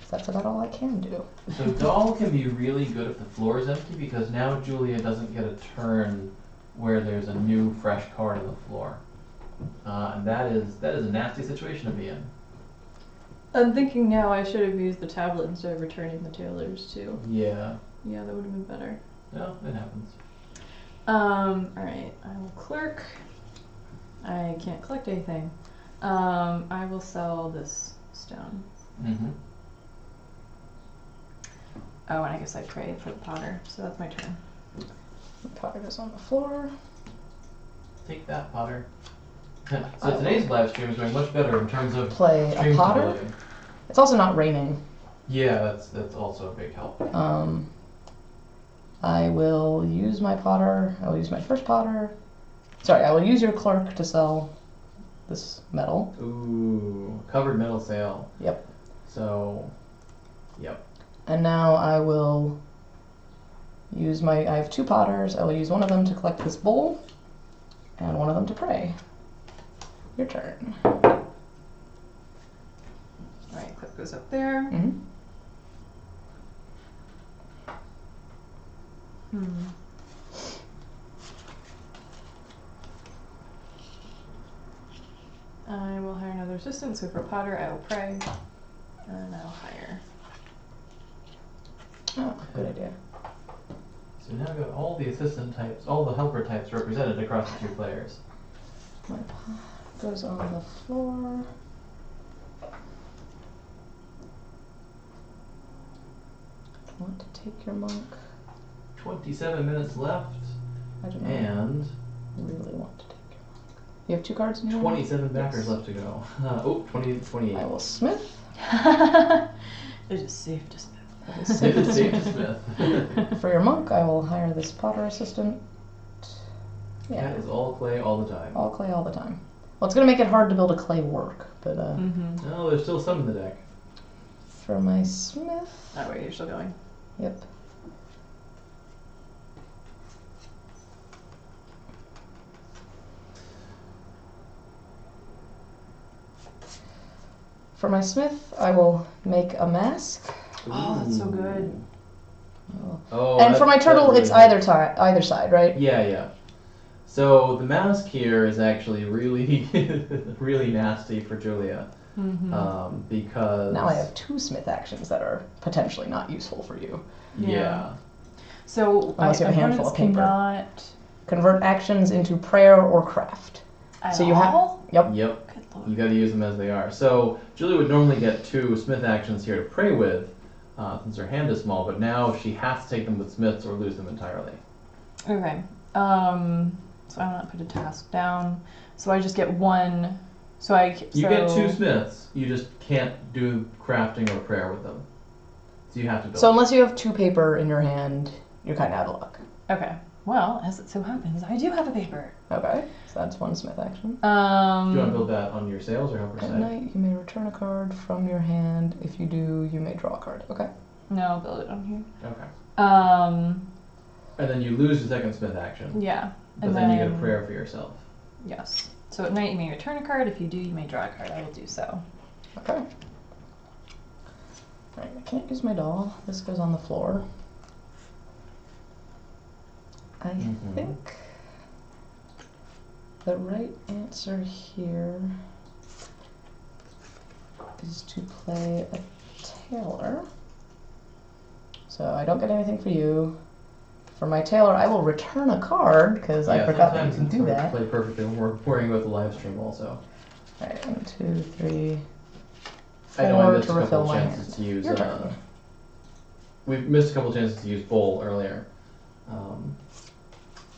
Speaker 3: That's about all I can do.
Speaker 1: So doll can be really good if the floor is empty because now Julia doesn't get a turn where there's a new fresh card on the floor, and that is a nasty situation to be in.
Speaker 2: I'm thinking now I should have used the tablet instead of returning the tailors too.
Speaker 1: Yeah.
Speaker 2: Yeah, that would have been better.
Speaker 1: No, it happens.
Speaker 2: Alright, I will clerk. I can't collect anything. I will sell this stone.
Speaker 1: Mm-hmm.
Speaker 2: Oh, and I guess I pray for the Potter, so that's my turn.
Speaker 3: The Potter goes on the floor.
Speaker 1: Take that, Potter. So today's live stream is going much better in terms of
Speaker 3: Play a
Speaker 1: stream
Speaker 3: Potter.
Speaker 1: stability.
Speaker 3: It's also not raining.
Speaker 1: Yeah, that's also a big help.
Speaker 3: I will use my Potter. I will use my first Potter. Sorry, I will use your clerk to sell this metal.
Speaker 1: Ooh, covered metal sale.
Speaker 3: Yep.
Speaker 1: So, yep.
Speaker 3: And now I will use I have 2 Potters. I will use one of them to collect this bowl, and one of them to pray. Your turn.
Speaker 2: Alright, clip goes up there.
Speaker 3: Mm-hmm.
Speaker 2: I will hire another assistant, so for Potter I will pray. And I'll hire.
Speaker 3: Oh, good idea.
Speaker 1: So now we've got all the assistant types, all the helper types represented across the 2 players.
Speaker 3: My Potter goes on the floor. I want to take your monk.
Speaker 1: 27 minutes left,
Speaker 3: I do not
Speaker 1: and
Speaker 3: really want to take your monk. You have 2 cards in your hand?
Speaker 1: 27 backers left to go. 28.
Speaker 3: I will smith.
Speaker 2: It is safe to smith.
Speaker 3: It is
Speaker 1: It is
Speaker 3: safe
Speaker 1: safe
Speaker 3: to
Speaker 1: to
Speaker 3: smith.
Speaker 1: Smith.
Speaker 3: For your monk, I will hire this Potter assistant. Yeah,
Speaker 1: That is all clay all the time.
Speaker 3: all clay all the time. Well, it's going to make it hard to build a clay work, but
Speaker 2: Mm-hmm.
Speaker 1: No, there's still some in the deck.
Speaker 3: for my smith,
Speaker 2: Oh wait, you're still going.
Speaker 3: yep. For my smith, I will make a mask.
Speaker 2: Oh, that's so good.
Speaker 1: Ooh. Oh,
Speaker 3: And for my
Speaker 1: that
Speaker 3: turtle,
Speaker 1: really
Speaker 3: it's
Speaker 1: helps.
Speaker 3: either side, right?
Speaker 1: Yeah. So the mask here is actually really, really nasty for Julia, because
Speaker 3: Now I have 2 smith actions that are potentially not useful for you.
Speaker 1: Yeah.
Speaker 2: So
Speaker 3: Unless you have a handful
Speaker 2: opponents
Speaker 3: of paper.
Speaker 2: cannot
Speaker 3: Convert actions into prayer or craft.
Speaker 2: at
Speaker 3: So you have.
Speaker 2: all?
Speaker 3: Yep.
Speaker 1: Yep.
Speaker 2: Good lord.
Speaker 1: You got to use them as they are. So Julia would normally get 2 smith actions here to pray with, since her hand is small. But now she has to take them with smiths or lose them entirely.
Speaker 2: Okay. So I'm not put a task down. So I just get 1.
Speaker 1: You get 2 smiths. You just can't do crafting or prayer with them. So you have to build.
Speaker 3: So unless you have 2 paper in your hand, you're kind of out of luck.
Speaker 2: Okay. Well, as it so happens, I do have a paper.
Speaker 3: Okay, so that's 1 smith action.
Speaker 1: Do you want to build that on your sails or helper
Speaker 3: At
Speaker 1: side?
Speaker 3: night, you may return a card from your hand. If you do, you may draw a card. Okay.
Speaker 2: No, I'll build it on here.
Speaker 1: Okay. And then you lose the second smith action.
Speaker 2: Yeah.
Speaker 1: But then you get a prayer for yourself.
Speaker 2: Yes. So at night you may return a card. If you do, you may draw a card. I will do so.
Speaker 3: Okay. Alright, I can't use my doll. This goes on the floor. I think the right answer here is to play a tailor. So I don't get anything for you. For my tailor, I will return a card because I forgot that you can do that.
Speaker 1: Play perfectly when we're worrying about the live stream also.
Speaker 3: Alright, 1, 2, 3,
Speaker 1: I know I
Speaker 3: 4
Speaker 1: missed
Speaker 3: to
Speaker 1: a
Speaker 3: refill
Speaker 1: couple
Speaker 3: my
Speaker 1: chances
Speaker 3: hand.
Speaker 1: to use.
Speaker 3: Your turn.
Speaker 1: We missed a couple chances to use bowl earlier,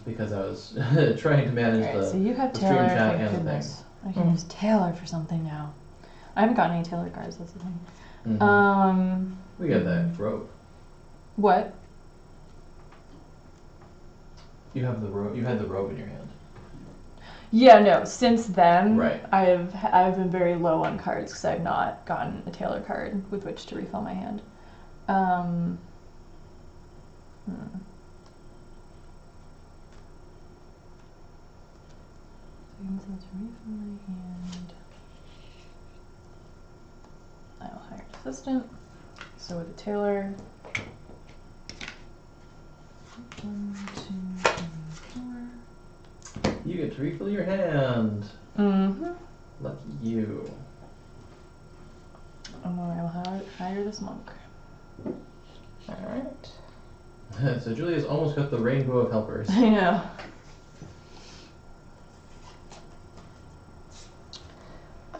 Speaker 1: because I was trying to manage
Speaker 2: Alright, so you have
Speaker 1: the stream
Speaker 2: Taylor,
Speaker 1: chat
Speaker 2: thank
Speaker 1: and the
Speaker 2: goodness. I can use Taylor for something now. I haven't gotten any Taylor cards, that's the thing.
Speaker 1: thing. We got that rope.
Speaker 2: What?
Speaker 1: You have the rope. You had the rope in your hand.
Speaker 2: Yeah, no. Since then,
Speaker 1: Right.
Speaker 2: I've been very low on cards because I've not gotten a Taylor card with which to refill my hand. To refill my hand, I will hire an assistant. So with a Taylor. 1, 2, 3, 4.
Speaker 1: You get to refill your hand. Lucky you.
Speaker 2: And then I will hire this monk.
Speaker 3: Alright.
Speaker 1: So Julia's almost got the rainbow of helpers.
Speaker 2: I know.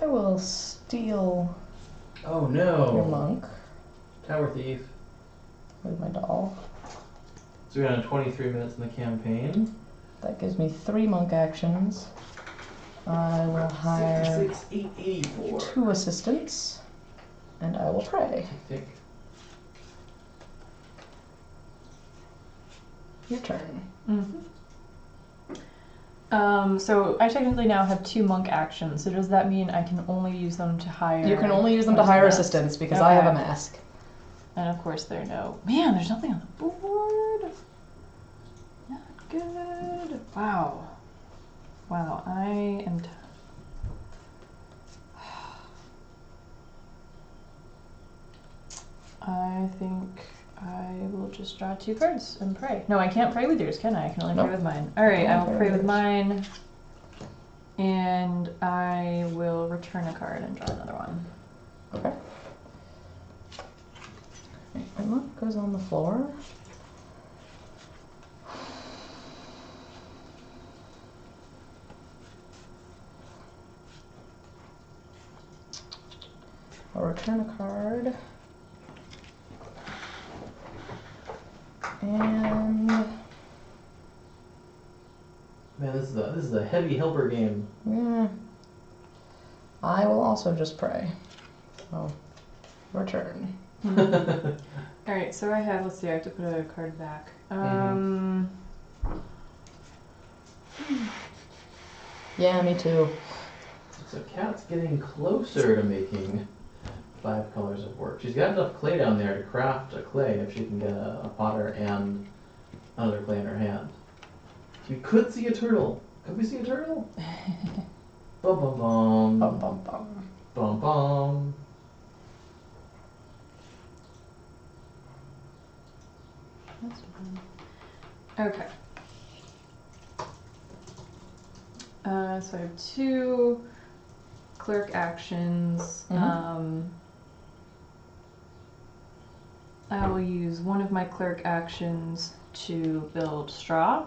Speaker 3: I will steal
Speaker 1: Oh
Speaker 3: your
Speaker 1: no!
Speaker 3: monk
Speaker 1: Tower thief.
Speaker 3: with my doll.
Speaker 1: So we're on 23 minutes in the campaign.
Speaker 3: That gives me 3 monk actions. I will hire
Speaker 1: 66, 884.
Speaker 3: 2 assistants, and I will pray.
Speaker 1: I think.
Speaker 3: Your turn.
Speaker 2: So I technically now have 2 monk actions. So does that mean I can only use them to hire?
Speaker 3: You can only use them to hire assistants because I have a mask.
Speaker 2: And of course there are no. Man, there's nothing on the board. Not good. Wow. Wow, I am. I think I will just draw 2 cards and pray. No, I can't pray with yours, can I? I can only pray with mine. Alright, I will pray with mine. And I will return a card and draw another one.
Speaker 3: Okay. My monk goes on the floor. I'll return a card. And
Speaker 1: Man, this is a heavy helper game.
Speaker 3: yeah, I will also just pray. So, your turn.
Speaker 2: Alright, so I have, let's see, I have to put a card back.
Speaker 3: Yeah, me too.
Speaker 1: So Kat's getting closer to making 5 colors of work. She's got enough clay down there to craft a clay if she can get a potter and another clay in her hand. We could see a turtle. Could we see a turtle? Bum bum bum.
Speaker 3: Bum bum bum.
Speaker 1: Bum bum.
Speaker 2: That's fine. Okay. So I have 2 clerk actions. I will use one of my clerk actions to build straw.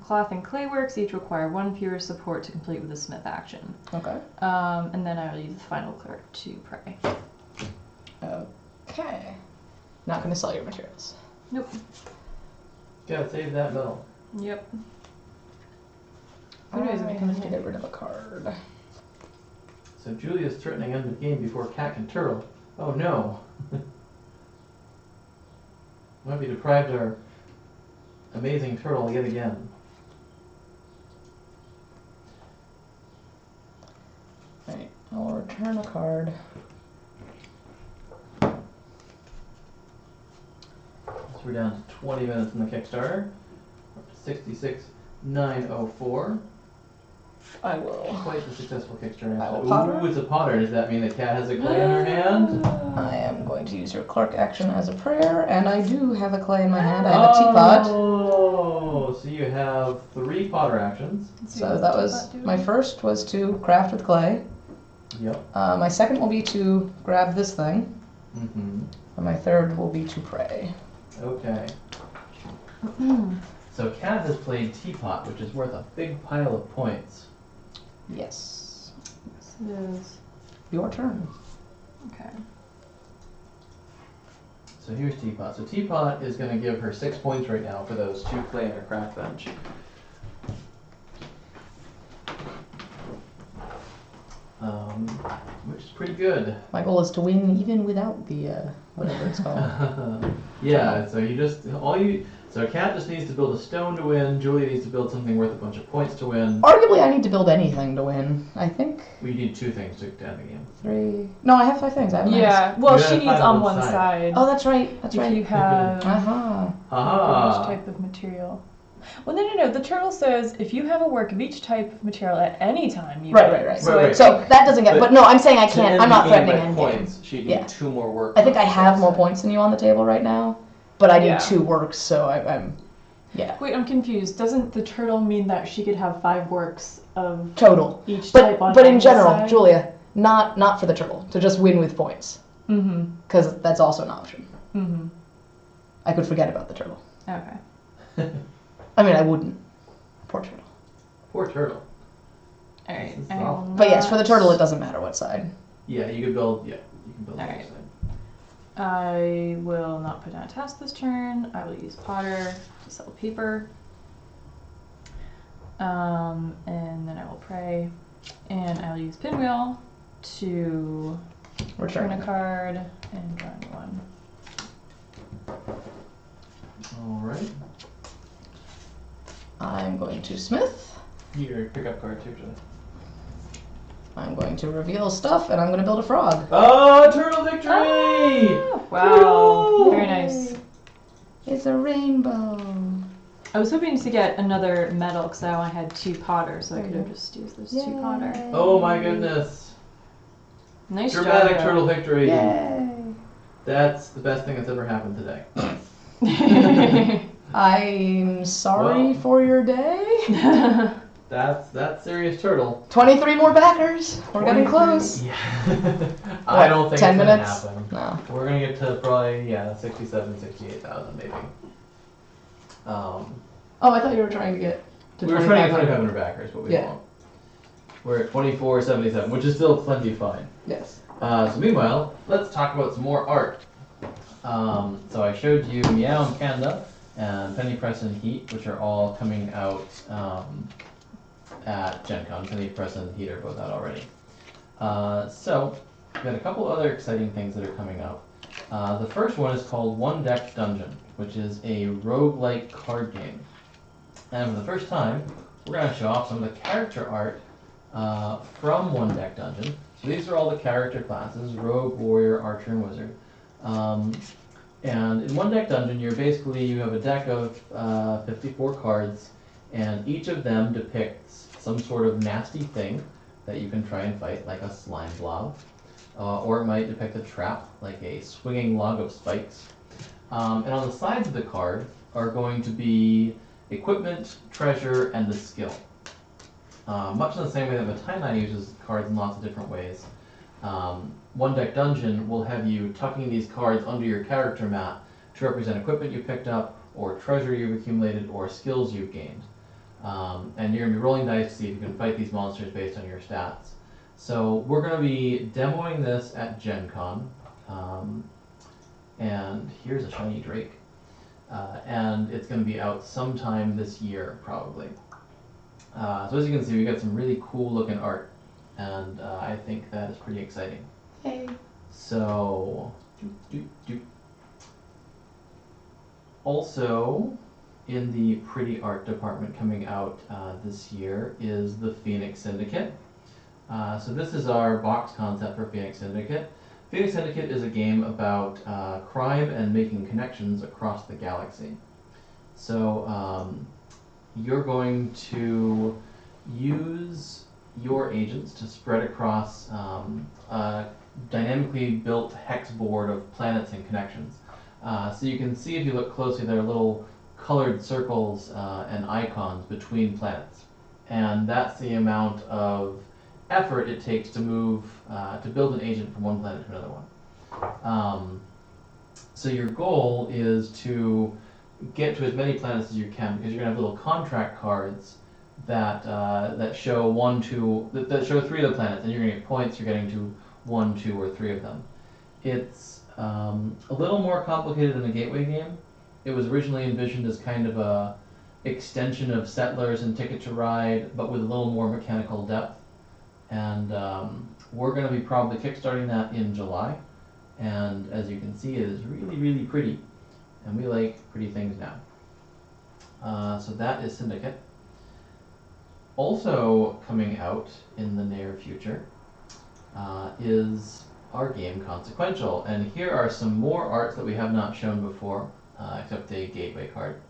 Speaker 2: Cloth and clay works each require 1 fewer support to complete with a smith action.
Speaker 3: Okay.
Speaker 2: And then I will use the final clerk to pray.
Speaker 3: Okay. Not going to sell your materials.
Speaker 2: Nope.
Speaker 1: Gotta save that metal.
Speaker 2: Yep.
Speaker 3: I have to get rid of a card.
Speaker 1: So Julia's threatening end the game before cat can turtle. Oh no. Might be deprived our amazing turtle yet again.
Speaker 3: Right. I'll return a card.
Speaker 1: So we're down to 20 minutes in the Kickstarter. We're up to 66,904.
Speaker 3: I will.
Speaker 1: Quite the successful Kickstarter.
Speaker 3: I will potter.
Speaker 1: Ooh, it's a potter. Does that mean the cat has a clay in her hand?
Speaker 3: I am going to use your clerk action as a prayer, and I do have a clay in my hand. I have a teapot.
Speaker 1: Oh, so you have 3 potter actions.
Speaker 3: So that was, my first was to craft with clay.
Speaker 1: Yep.
Speaker 3: My second will be to grab this thing.
Speaker 1: Mm-hmm.
Speaker 3: And my third will be to pray.
Speaker 1: Okay. So Cat has played Teapot, which is worth a big pile of points.
Speaker 3: Yes.
Speaker 2: Yes, it is.
Speaker 3: Your turn.
Speaker 2: Okay.
Speaker 1: So here's Teapot. So Teapot is going to give her 6 points right now for those 2 clay and her craft bench. Which is pretty good.
Speaker 3: My goal is to win even without the, whatever it's called.
Speaker 1: Yeah, so so Cat just needs to build a stone to win, Julia needs to build something worth a bunch of points to win.
Speaker 3: Arguably, I need to build anything to win. I think
Speaker 1: We need 2 things to end the game.
Speaker 3: 3. No, I have 5 things. I have
Speaker 2: Yeah, well,
Speaker 1: You
Speaker 2: she
Speaker 1: have
Speaker 2: needs
Speaker 1: 5
Speaker 2: on
Speaker 1: on
Speaker 2: one
Speaker 1: side.
Speaker 2: side.
Speaker 3: Oh, that's right. That's
Speaker 2: If
Speaker 3: right.
Speaker 2: you have
Speaker 3: Uh-huh.
Speaker 1: Aha!
Speaker 2: each type of material. Well, no. The turtle says if you have a work of each type of material at any time, you
Speaker 3: Right.
Speaker 2: win. So
Speaker 1: Right,
Speaker 2: I
Speaker 1: right.
Speaker 3: So that doesn't get. But no, I'm saying I
Speaker 1: To
Speaker 3: can't.
Speaker 1: end
Speaker 3: I'm
Speaker 1: the
Speaker 3: not
Speaker 1: game
Speaker 3: threatening
Speaker 1: by
Speaker 3: endgame.
Speaker 1: points, she'd need
Speaker 3: Yeah.
Speaker 1: 2 more work.
Speaker 3: I think I have more points than you on the table right now, but I need
Speaker 2: Yeah.
Speaker 3: 2 works, so I'm. Yeah.
Speaker 2: Wait, I'm confused. Doesn't the turtle mean that she could have 5 works of
Speaker 3: Total.
Speaker 2: each type on
Speaker 3: But in
Speaker 2: any
Speaker 3: general,
Speaker 2: side?
Speaker 3: Julia, not for the turtle, to just win with points,
Speaker 2: Mm-hmm.
Speaker 3: because that's also an option.
Speaker 2: Mm-hmm.
Speaker 3: I could forget about the turtle.
Speaker 2: Okay.
Speaker 3: I mean, I wouldn't. Poor turtle.
Speaker 1: Poor turtle.
Speaker 2: All right.
Speaker 1: This is
Speaker 2: I will
Speaker 1: awful.
Speaker 3: But yes, for the
Speaker 2: not-
Speaker 3: turtle, it doesn't matter what side.
Speaker 1: Yeah, you can build. Yeah, you can build.
Speaker 2: All
Speaker 1: the other
Speaker 2: right.
Speaker 1: side.
Speaker 2: I will not put down a task this turn. I will use Potter to sell paper. And then I will pray. And I will use Pinwheel to return a card and draw a new one.
Speaker 1: All right.
Speaker 3: I'm going to smith.
Speaker 1: Here, pick up card 2, Julia.
Speaker 3: I'm going to reveal stuff, and I'm going to build a frog.
Speaker 1: Oh, turtle victory!
Speaker 2: Ah, wow.
Speaker 1: Turtle!
Speaker 2: Very nice.
Speaker 3: It's a rainbow.
Speaker 2: I was hoping to get another medal because I only had 2 Potter, so I
Speaker 3: There
Speaker 2: could
Speaker 3: you
Speaker 2: have
Speaker 3: go.
Speaker 2: just used those 2 Potter.
Speaker 1: Oh my goodness!
Speaker 2: Nice
Speaker 1: Dramatic
Speaker 2: job.
Speaker 1: turtle victory.
Speaker 3: Yay!
Speaker 1: That's the best thing that's ever happened today.
Speaker 3: I'm sorry
Speaker 1: Well.
Speaker 3: for your day.
Speaker 1: That's serious turtle.
Speaker 3: 23 more backers. We're getting
Speaker 1: 23.
Speaker 3: close.
Speaker 1: Yeah. I don't think
Speaker 3: 10
Speaker 1: it's
Speaker 3: minutes?
Speaker 1: gonna happen.
Speaker 3: No.
Speaker 1: We're gonna get to probably 68,000 maybe.
Speaker 3: Oh, I thought you were trying to get to
Speaker 1: We were trying to get
Speaker 3: 2,500.
Speaker 1: 2,500 backers, but we
Speaker 3: Yeah.
Speaker 1: won't. We're at 2477, which is still plenty fine.
Speaker 3: Yes.
Speaker 1: So meanwhile, let's talk about some more art. So I showed you Meow in Canada and Penny Press and Heat, which are all coming out at Gen Con. Penny Press and Heat are both out already. So we've got a couple other exciting things that are coming up. The first one is called One Deck Dungeon, which is a roguelike card game. And for the first time, we're going to show off some of the character art from One Deck Dungeon. So these are all the character classes: Rogue, Warrior, Archer, and Wizard. And in One Deck Dungeon, you have a deck of 54 cards, and each of them depicts some sort of nasty thing that you can try and fight, like a slime blob. Or it might depict a trap, like a swinging log of spikes. And on the sides of the card are going to be equipment, treasure, and the skill. Much in the same way that Mottainai uses cards in lots of different ways. One Deck Dungeon will have you tucking these cards under your character mat to represent equipment you picked up, or treasure you've accumulated, or skills you've gained. And you're going to be rolling dice to see if you can fight these monsters based on your stats. So we're going to be demoing this at Gen Con. And here's a shiny Drake. And it's going to be out sometime this year, probably. So as you can see, we got some really cool looking art. And I think that is pretty exciting.
Speaker 3: Hey.
Speaker 1: So, also, in the pretty art department coming out this year is the Phoenix Syndicate. So this is our box concept for Phoenix Syndicate. Phoenix Syndicate is a game about crime and making connections across the galaxy. So you're going to use your agents to spread across a dynamically built hex board of planets and connections. So you can see, if you look closely, there are little colored circles and icons between planets. And that's the amount of effort it takes to move, to build an agent from one planet to another one. So your goal is to get to as many planets as you can, because you're going to have little contract cards that that show that show 3 of the planets, and you're going to get points for getting to 1, 2, or 3 of them. It's a little more complicated than a gateway game. It was originally envisioned as kind of a extension of Settlers and Ticket to Ride, but with a little more mechanical depth. And we're going to be probably kickstarting that in July. And as you can see, it is really, really pretty. And we like pretty things now. So that is Syndicate. Also coming out in the near future is our game Consequential. And here are some more arts that we have not shown before, except the gateway card,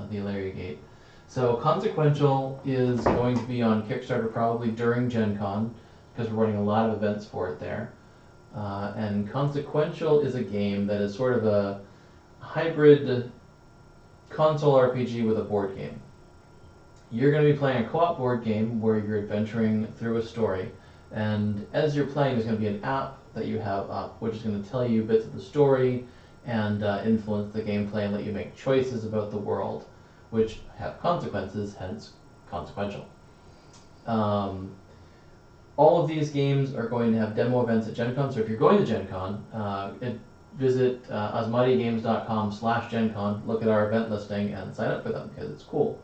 Speaker 1: the Ilaria Gate. So Consequential is going to be on Kickstarter probably during Gen Con, because we're running a lot of events for it there. And Consequential is a game that is sort of a hybrid console RPG with a board game. You're going to be playing a co-op board game where you're adventuring through a story, and as you're playing, there's going to be an app that you have up, which is going to tell you bits of the story and influence the gameplay and let you make choices about the world, which have consequences, hence Consequential. All of these games are going to have demo events at Gen Con, so if you're going to Gen Con, visit asmatigames.com/Gen Con, look at our event listing, and sign up for them, because it's cool.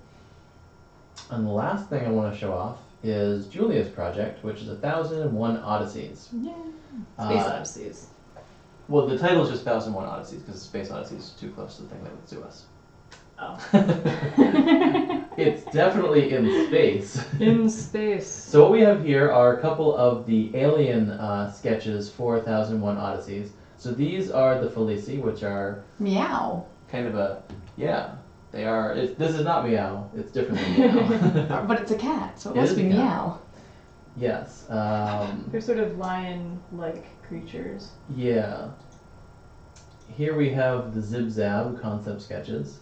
Speaker 1: And the last thing I want to show off is Julia's project, which is 1001 Odysseys.
Speaker 2: Yeah. Space Odysseys.
Speaker 1: Well, the title is just 1001 Odysseys, because Space Odyssey is too close to the thing that would sue us.
Speaker 2: Oh.
Speaker 1: It's definitely in space.
Speaker 2: In space.
Speaker 1: So what we have here are a couple of the alien sketches for 1001 Odysseys. So these are the Felici, which are
Speaker 3: Meow.
Speaker 1: kind of a, yeah, they are. This is not meow. It's different than meow.
Speaker 3: But it's a cat, so it
Speaker 1: It
Speaker 3: must
Speaker 1: is
Speaker 3: be
Speaker 1: a cat.
Speaker 3: meow.
Speaker 1: Yes.
Speaker 2: They're sort of lion-like creatures.
Speaker 1: Yeah. Here we have the Zib Zab concept sketches.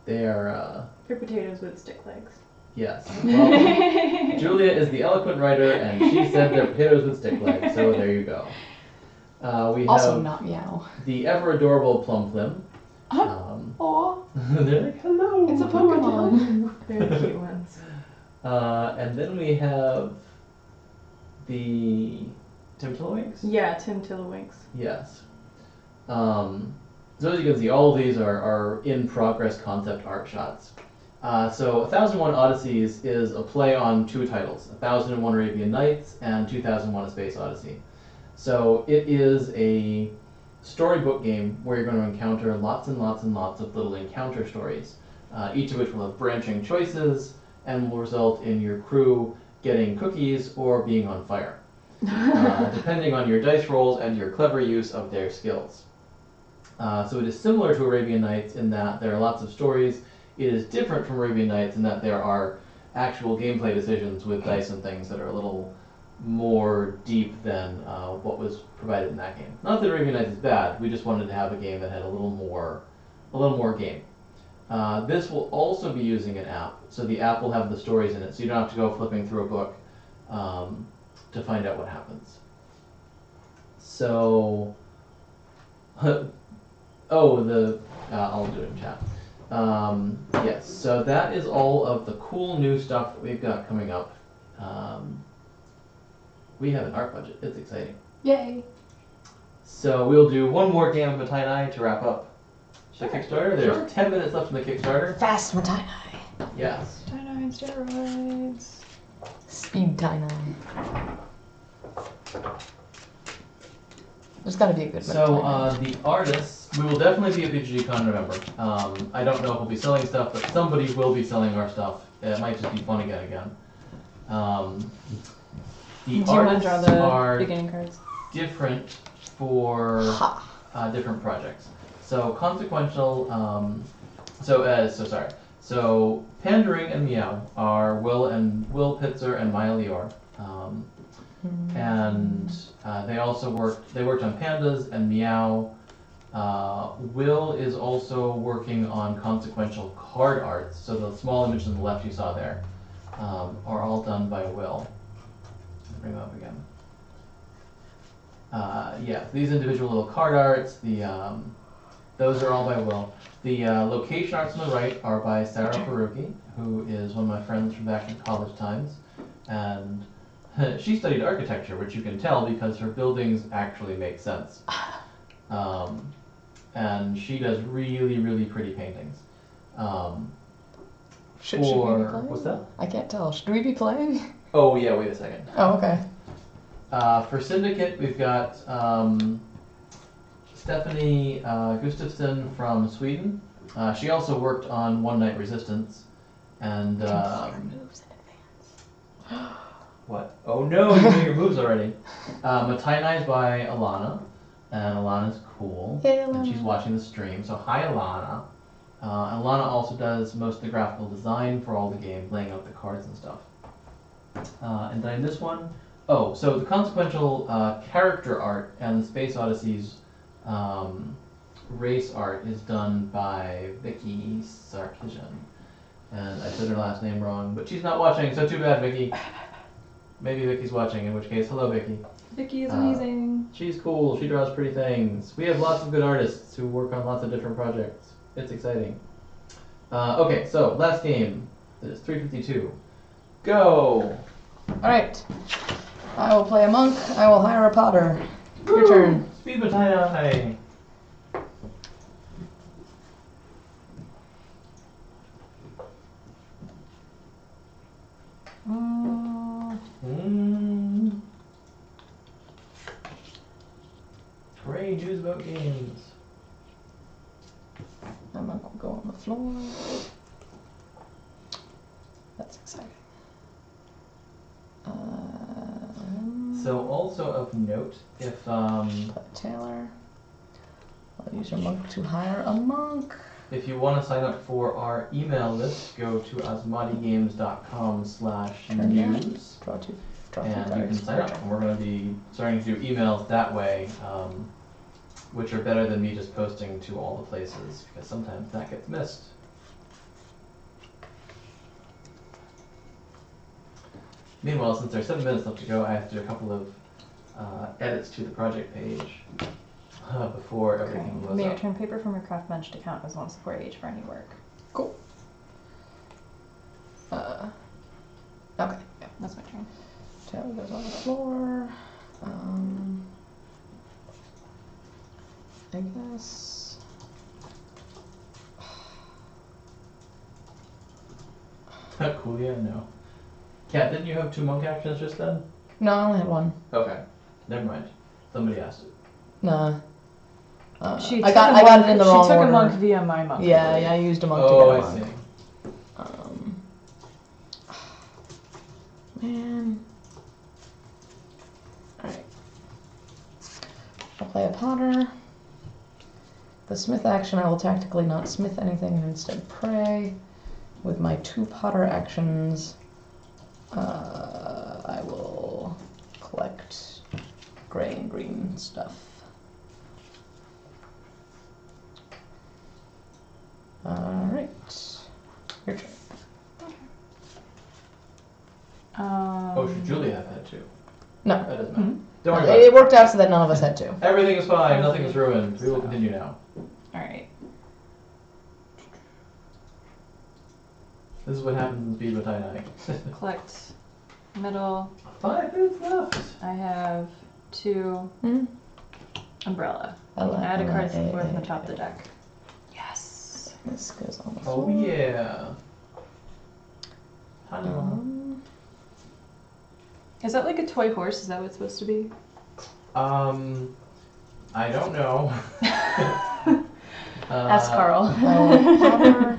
Speaker 1: They are,
Speaker 2: They're potatoes with stick legs.
Speaker 1: yes. Well, Julia is the eloquent writer, and she said they're potatoes with stick legs, so there you go. We
Speaker 3: Also
Speaker 1: have
Speaker 3: not meow.
Speaker 1: the ever adorable Plum Flim.
Speaker 3: Aw,
Speaker 1: They're like, hello.
Speaker 3: it's a
Speaker 1: look at you."
Speaker 3: Pokemon.
Speaker 2: They're the cute ones.
Speaker 1: And then we have the Tim Tiddlywinks?
Speaker 2: Yeah, Tim Tiddlywinks.
Speaker 1: Yes. So as you can see, all of these are in progress concept art shots. So 1001 Odysseys is a play on 2 titles, 1001 Arabian Nights and 2001 A Space Odyssey. So it is a storybook game where you're going to encounter lots and lots and lots of little encounter stories, each of which will have branching choices and will result in your crew getting cookies or being on fire, depending on your dice rolls and your clever use of their skills. So it is similar to Arabian Nights in that there are lots of stories. It is different from Arabian Nights in that there are actual gameplay decisions with dice and things that are a little more deep than what was provided in that game. Not that Arabian Nights is bad, we just wanted to have a game that had a little more a little more game. This will also be using an app, so the app will have the stories in it, so you don't have to go flipping through a book to find out what happens. So, I'll do it in chat. Yes, so that is all of the cool new stuff that we've got coming up. We have an art budget. It's exciting.
Speaker 3: Yay!
Speaker 1: So we'll do one more game of Mottainai to wrap up the Kickstarter. There's
Speaker 3: Sure.
Speaker 1: 10 minutes left in the Kickstarter.
Speaker 3: Fast Mottainai.
Speaker 1: Yes.
Speaker 2: Mottainai steroids.
Speaker 3: Speed Tainai. There's gotta be a good
Speaker 1: So
Speaker 3: Mottainai.
Speaker 1: the artists, we will definitely be at BGG-Con, remember. I don't know if we'll be selling stuff, but somebody will be selling our stuff. It might just be fun again. The
Speaker 2: Do you want to
Speaker 1: artists
Speaker 2: draw the
Speaker 1: are
Speaker 2: beginning cards?
Speaker 1: different for
Speaker 3: Ha!
Speaker 1: different projects. So consequential. So Pandering and Meow are Will Pitzer and Maya Lior. And they also worked on Pandas and Meow. Will is also working on consequential card arts. So the small image on the left you saw there are all done by Will. Bring them up again. Yeah, these individual little card arts, those are all by Will. The location arts on the right are by Sarah Faruqi, who is one of my friends from back in college times. And she studied architecture, which you can tell because her buildings actually make sense. And she does really, really pretty paintings.
Speaker 3: Should we be playing?
Speaker 1: What's that?
Speaker 3: I can't tell. Should we be playing?
Speaker 1: Oh yeah, wait a second.
Speaker 3: Oh, okay.
Speaker 1: For Syndicate, we've got Stephanie Gustafsson from Sweden. She also worked on One Night Resistance. And
Speaker 3: moves in advance.
Speaker 1: what? Oh no, you know your moves already. Mottainai is by Alana, and Alana's cool.
Speaker 3: Yay,
Speaker 1: And
Speaker 3: Alana.
Speaker 1: she's watching the stream. So hi, Alana. Alana also does most of the graphical design for all the games, laying out the cards and stuff. And then this one. Oh, so the consequential character art and the Space Odyssey's race art is done by Vicky Sarkisian. And I said her last name wrong, but she's not watching, so too bad, Vicky. Maybe Vicky's watching, in which case, hello, Vicky.
Speaker 2: Vicky is amazing.
Speaker 1: She's cool. She draws pretty things. We have lots of good artists who work on lots of different projects. It's exciting. Okay, so last game. It is 3:52. Go!
Speaker 3: Alright. I will play a monk. I will hire a potter. Your
Speaker 1: Woo!
Speaker 3: turn.
Speaker 1: Speed Mottainai. Hooray, news about games.
Speaker 3: My monk will go on the floor. That's exciting.
Speaker 1: So also of note, if
Speaker 3: Taylor. I'll use your monk to hire a monk.
Speaker 1: if you want to sign up for our email list, go to asmatigames.com/news.
Speaker 3: Draw two
Speaker 1: And you can
Speaker 3: cards.
Speaker 1: sign up, and we're going to be starting to do emails that way, which are better than me just posting to all the places, because sometimes that gets missed. Meanwhile, since there's 7 minutes left to go, I have to do a couple of edits to the project page before everything
Speaker 2: You
Speaker 1: goes
Speaker 2: may
Speaker 1: up.
Speaker 2: return paper from your craft bench to count as 1 support age for any work.
Speaker 3: Cool. Okay. Yeah.
Speaker 2: That's my turn.
Speaker 3: Taylor goes on the floor. I guess.
Speaker 1: Cool, yeah, no. Kat, didn't you have 2 monk actions just then?
Speaker 3: No, I only had one.
Speaker 1: Okay, never mind. Somebody asked it.
Speaker 3: Nah.
Speaker 2: She
Speaker 3: I
Speaker 2: took
Speaker 3: got
Speaker 2: a monk,
Speaker 3: it in the wrong
Speaker 2: She took
Speaker 3: order.
Speaker 2: a monk via my monk.
Speaker 3: Yeah, I used a monk
Speaker 1: Oh,
Speaker 3: to
Speaker 1: I
Speaker 3: get a monk.
Speaker 1: see.
Speaker 3: Man. Alright. I'll play a potter. The smith action, I will tactically not smith anything and instead pray. With my 2 potter actions, I will collect gray and green stuff.
Speaker 1: That doesn't matter. Don't worry about it.
Speaker 3: It worked out so that none of us had to.
Speaker 1: Everything is fine. Nothing is ruined. We will continue now.
Speaker 2: Alright.
Speaker 1: This is what happens in Speed Mottainai.
Speaker 2: Collect middle.
Speaker 1: 5 minutes left.
Speaker 2: I have 2 umbrella. Add a card to the floor from the top of the deck. Yes.
Speaker 3: This goes on the
Speaker 1: Oh
Speaker 3: floor.
Speaker 1: yeah. Honey.
Speaker 2: Is that like a toy horse? Is that what it's supposed to be?
Speaker 1: I don't know.
Speaker 2: Ask Carl.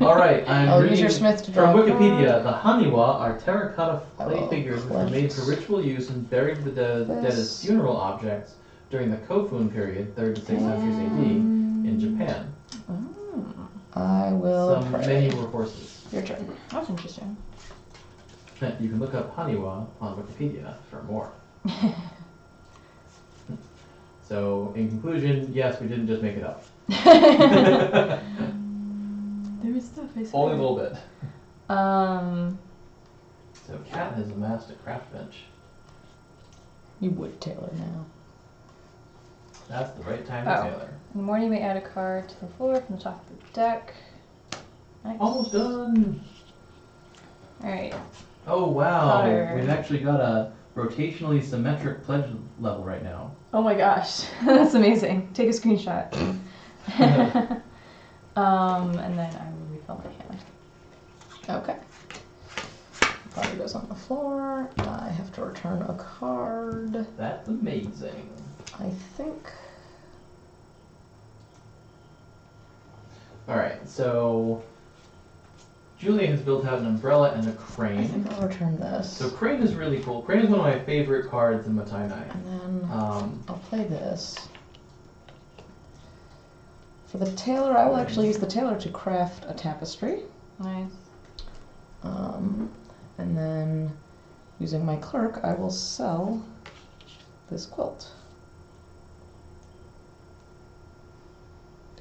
Speaker 1: All right, I'm
Speaker 3: Use your
Speaker 1: reading
Speaker 3: smith to draw
Speaker 1: from
Speaker 3: a
Speaker 1: Wikipedia.
Speaker 3: card.
Speaker 1: The haniwa are terracotta clay
Speaker 3: Oh,
Speaker 1: figures which were made for ritual use and buried with the dead as funeral objects during the Kofun period, 3rd to 6th centuries AD, in Japan.
Speaker 3: I will
Speaker 1: Some
Speaker 3: pray.
Speaker 1: many were horses.
Speaker 3: Your turn.
Speaker 2: That's interesting.
Speaker 1: You can look up haniwa on Wikipedia for more. So, in conclusion, yes, we didn't just make it up.
Speaker 2: There was stuff I said.
Speaker 1: Only a little bit.
Speaker 2: So
Speaker 1: Kat has amassed a craft bench.
Speaker 3: You would tailor now.
Speaker 1: That's the right time to tailor.
Speaker 2: in the morning you may add a card to the floor from the top of the deck. Nice.
Speaker 1: Almost done.
Speaker 2: Alright.
Speaker 1: Oh wow,
Speaker 2: Potter.
Speaker 1: we've actually got a rotationally symmetric pledge level right now.
Speaker 2: Oh my gosh, that's amazing. Take a screenshot. And then I will refill my hand.
Speaker 3: Okay. Body goes on the floor. I have to return a card.
Speaker 1: That's amazing.
Speaker 3: I think.
Speaker 1: Alright, so Julia has built out an umbrella and a
Speaker 3: I
Speaker 1: crane.
Speaker 3: think I'll return this.
Speaker 1: So crane is really cool. Crane is one of my favorite cards in Mottainai.
Speaker 3: And then I'll play this. For the tailor, I will actually use the tailor to craft a tapestry.
Speaker 2: Nice.
Speaker 3: And then using my clerk, I will sell this quilt.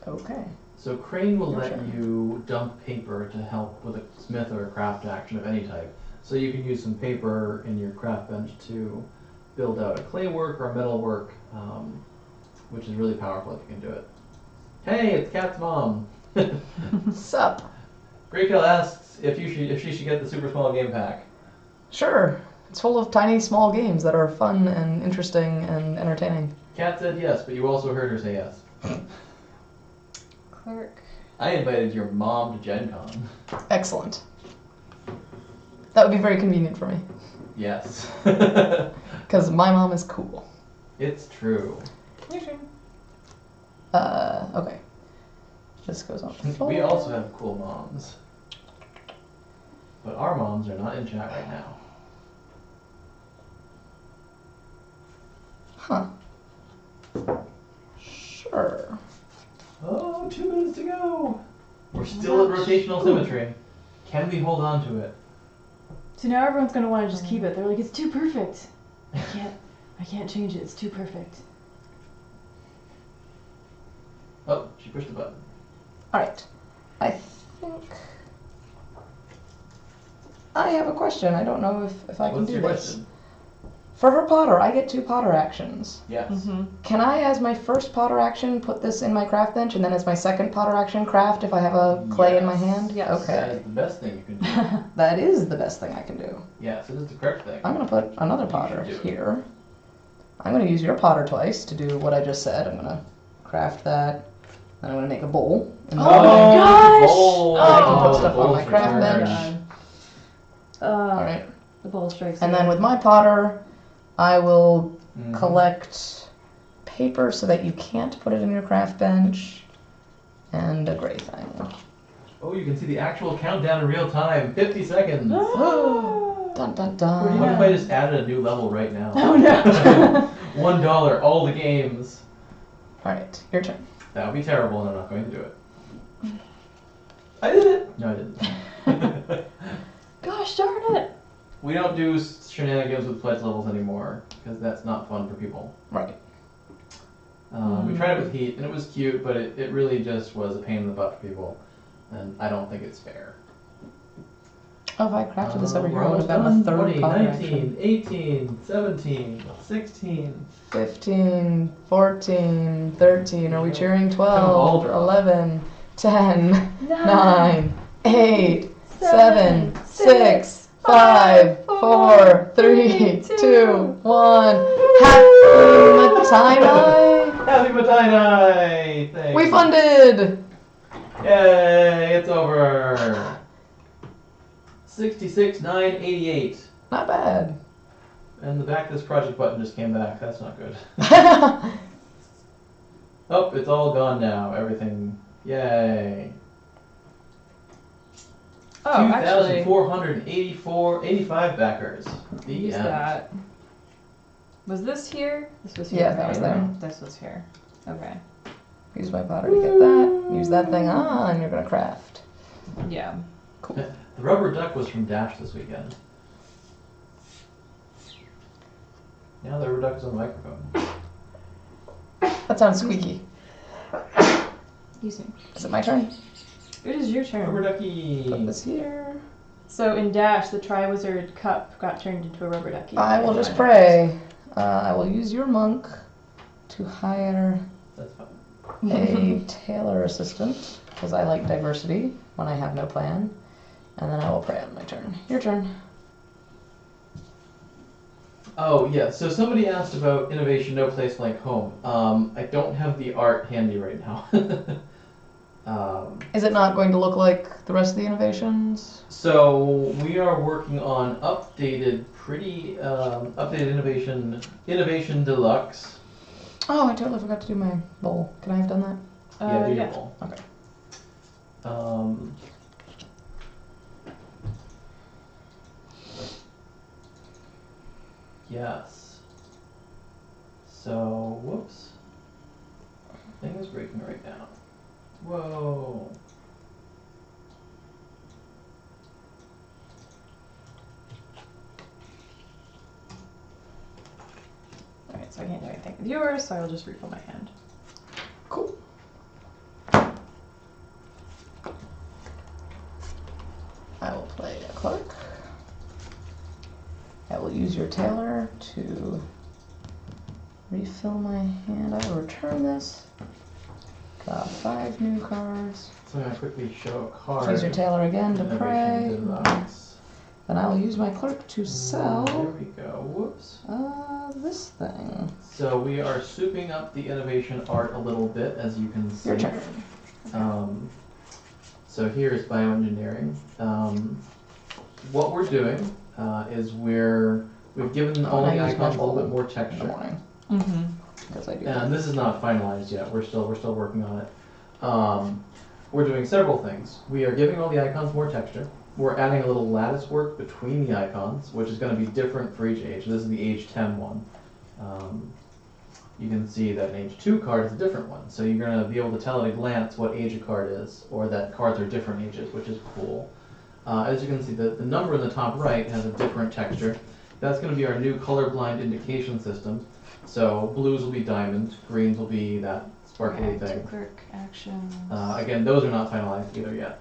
Speaker 3: Okay.
Speaker 1: So crane will
Speaker 3: Your
Speaker 1: let
Speaker 3: turn.
Speaker 1: you dump paper to help with a smith or a craft action of any type. So you can use some paper in your craft bench to build out a clay work or a metal work, which is really powerful if you can do it. Hey, it's Kat's mom.
Speaker 3: Sup?
Speaker 1: Greykill asks if she should get the super small game pack.
Speaker 3: Sure. It's full of tiny, small games that are fun and interesting and entertaining.
Speaker 1: Kat said yes, but you also heard her say yes.
Speaker 2: Clerk.
Speaker 1: I invited your mom to Gen Con.
Speaker 3: Excellent. That would be very convenient for me.
Speaker 1: Yes.
Speaker 3: Because my mom is cool.
Speaker 1: It's true.
Speaker 2: Your turn.
Speaker 3: Okay. This goes on the floor.
Speaker 1: We also have cool moms. But our moms are not in chat right now.
Speaker 3: Huh. Sure.
Speaker 1: Oh, 2 minutes to go. We're still at rotational symmetry. Can we hold on to it?
Speaker 2: So now everyone's gonna want to just keep it. They're like, it's too perfect. I can't change it. It's too perfect.
Speaker 1: Oh, she pushed the button.
Speaker 3: Alright. I think I have a question. I don't know if I can
Speaker 1: What's
Speaker 3: do
Speaker 1: your
Speaker 3: this.
Speaker 1: question?
Speaker 3: For her Potter, I get 2 Potter actions.
Speaker 1: Yes.
Speaker 2: Mm-hmm.
Speaker 3: Can I, as my first Potter action, put this in my craft bench, and then as my second Potter action, craft if I have a clay in my
Speaker 1: Yes.
Speaker 3: hand?
Speaker 2: Yes.
Speaker 1: That
Speaker 3: Okay.
Speaker 1: is the best thing you can do.
Speaker 3: That is the best thing I can do.
Speaker 1: Yes, it is the correct thing.
Speaker 3: I'm going to put another
Speaker 1: You
Speaker 3: Potter
Speaker 1: should do it.
Speaker 3: here. I'm going to use your Potter twice to do what I just said. I'm going to craft that. Then I'm going to make a bowl. And
Speaker 2: Oh my gosh!
Speaker 1: Bowl.
Speaker 3: I can put
Speaker 1: Oh,
Speaker 3: stuff on my
Speaker 1: bowl's
Speaker 3: craft
Speaker 1: returned.
Speaker 3: bench. Alright.
Speaker 2: The ball strikes.
Speaker 3: And then with my Potter, I will
Speaker 1: Mhm.
Speaker 3: collect paper so that you can't put it in your craft bench. And a gray thing.
Speaker 1: Oh, you can see the actual countdown in real time. 50 seconds.
Speaker 3: Dun dun dun.
Speaker 1: What if I just added a new level right now?
Speaker 2: Oh no!
Speaker 1: $1, all the games.
Speaker 3: Alright, your turn.
Speaker 1: That would be terrible, and I'm not going to do it. I did it! No, I didn't.
Speaker 2: Gosh darn it!
Speaker 1: We don't do shenanigans with pledge levels anymore, because that's not fun for people.
Speaker 3: Right.
Speaker 1: We tried it with Heat, and it was cute, but it really just was a pain in the butt for people, and I don't think it's fair.
Speaker 3: Oh, if I crafted this over here,
Speaker 1: We're
Speaker 3: I would have
Speaker 1: almost
Speaker 3: gotten a
Speaker 1: done.
Speaker 3: third
Speaker 1: 20,
Speaker 3: potter
Speaker 1: 19, 18, 17, 16.
Speaker 3: 15, 14, 13. Are we cheering?
Speaker 1: Kind of all
Speaker 3: 12,
Speaker 1: drop.
Speaker 3: 11, 10, 9, 8, 7, 6, 5, 4, 3, 2, 1. Happy Mottainai!
Speaker 1: Happy Mottainai! Thanks.
Speaker 3: We funded!
Speaker 1: Yay! It's over. 66,988.
Speaker 3: Not bad.
Speaker 1: And the back of this project button just came back. That's not good. Oh, it's all gone now. Everything. Yay.
Speaker 2: Oh, actually,
Speaker 1: 2,485 backers. The
Speaker 2: use
Speaker 1: end.
Speaker 2: that. Was this here? This was here.
Speaker 3: Yeah, that was there.
Speaker 2: This was here. Okay.
Speaker 3: Use my potter to get that. Use that thing on. You're gonna craft.
Speaker 2: Yeah.
Speaker 3: Cool.
Speaker 1: The rubber duck was from Dash this weekend. Now the rubber duck is on the microphone.
Speaker 3: That sounds squeaky.
Speaker 2: Excuse me.
Speaker 3: Is it my turn?
Speaker 2: It is your turn.
Speaker 1: Rubber ducky.
Speaker 3: Put this here.
Speaker 2: So in Dash, the Triwizard Cup got turned into a rubber ducky.
Speaker 3: I will just pray. I will use your monk to hire
Speaker 1: That's fine.
Speaker 3: a tailor assistant because I like diversity when I have no plan. And then I will pray on my turn. Your turn.
Speaker 1: Oh, yeah. So somebody asked about innovation, no place like home. I don't have the art handy right now.
Speaker 3: Is it not going to look like the rest of the innovations?
Speaker 1: So we are working on updated innovation deluxe.
Speaker 3: Oh, I totally forgot to do my bowl. Can I have done that?
Speaker 1: Yeah,
Speaker 2: Yeah.
Speaker 1: beautiful.
Speaker 3: Okay.
Speaker 1: Yes. So, whoops. Thing is breaking right now. Whoa.
Speaker 2: Alright, so I can't do anything with yours, so I will just refill my hand.
Speaker 3: Cool. I will play a clerk. I will use your tailor to refill my hand. I will return this. Got 5 new cards.
Speaker 1: So I'm going to quickly show a card.
Speaker 3: Use your tailor again to
Speaker 1: Innovation
Speaker 3: pray.
Speaker 1: Deluxe.
Speaker 3: Then I will use my clerk to
Speaker 1: There
Speaker 3: sell
Speaker 1: we go. Whoops.
Speaker 3: this thing.
Speaker 1: So we are souping up the innovation art a little bit, as you can see.
Speaker 3: Your turn.
Speaker 1: So here's bioengineering. What we're doing is we've given all the icons a little bit more
Speaker 3: In the
Speaker 1: texture.
Speaker 3: morning.
Speaker 2: Mm-hmm.
Speaker 3: Because I do.
Speaker 1: And this is not finalized yet. We're still working on it. We're doing several things. We are giving all the icons more texture. We're adding a little lattice work between the icons, which is going to be different for each age. This is the age 10 one. You can see that an age 2 card is a different one. So you're going to be able to tell at a glance what age a card is, or that cards are different ages, which is cool. As you can see, the number in the top right has a different texture. That's going to be our new colorblind indication system. So blues will be diamond, greens will be that sparkly thing.
Speaker 2: Clerk actions.
Speaker 1: Again, those are not finalized either yet,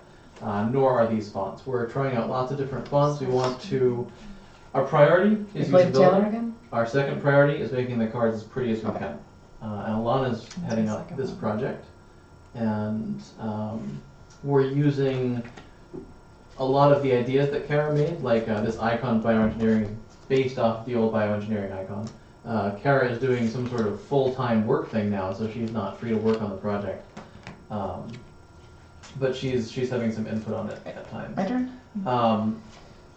Speaker 1: nor are these fonts. We're trying out lots of different fonts. We want to, our priority is
Speaker 3: You played tailor
Speaker 1: usability.
Speaker 3: again?
Speaker 1: Our second priority is making the cards as pretty as we
Speaker 3: Okay.
Speaker 1: can. And Alana's heading up
Speaker 2: second
Speaker 1: this
Speaker 2: one.
Speaker 1: project. And we're using a lot of the ideas that Kara made, like this icon bioengineering is based off the old bioengineering icon. Kara is doing some sort of full-time work thing now, so she's not free to work on the project. But she's having some input on it at times.
Speaker 3: My turn?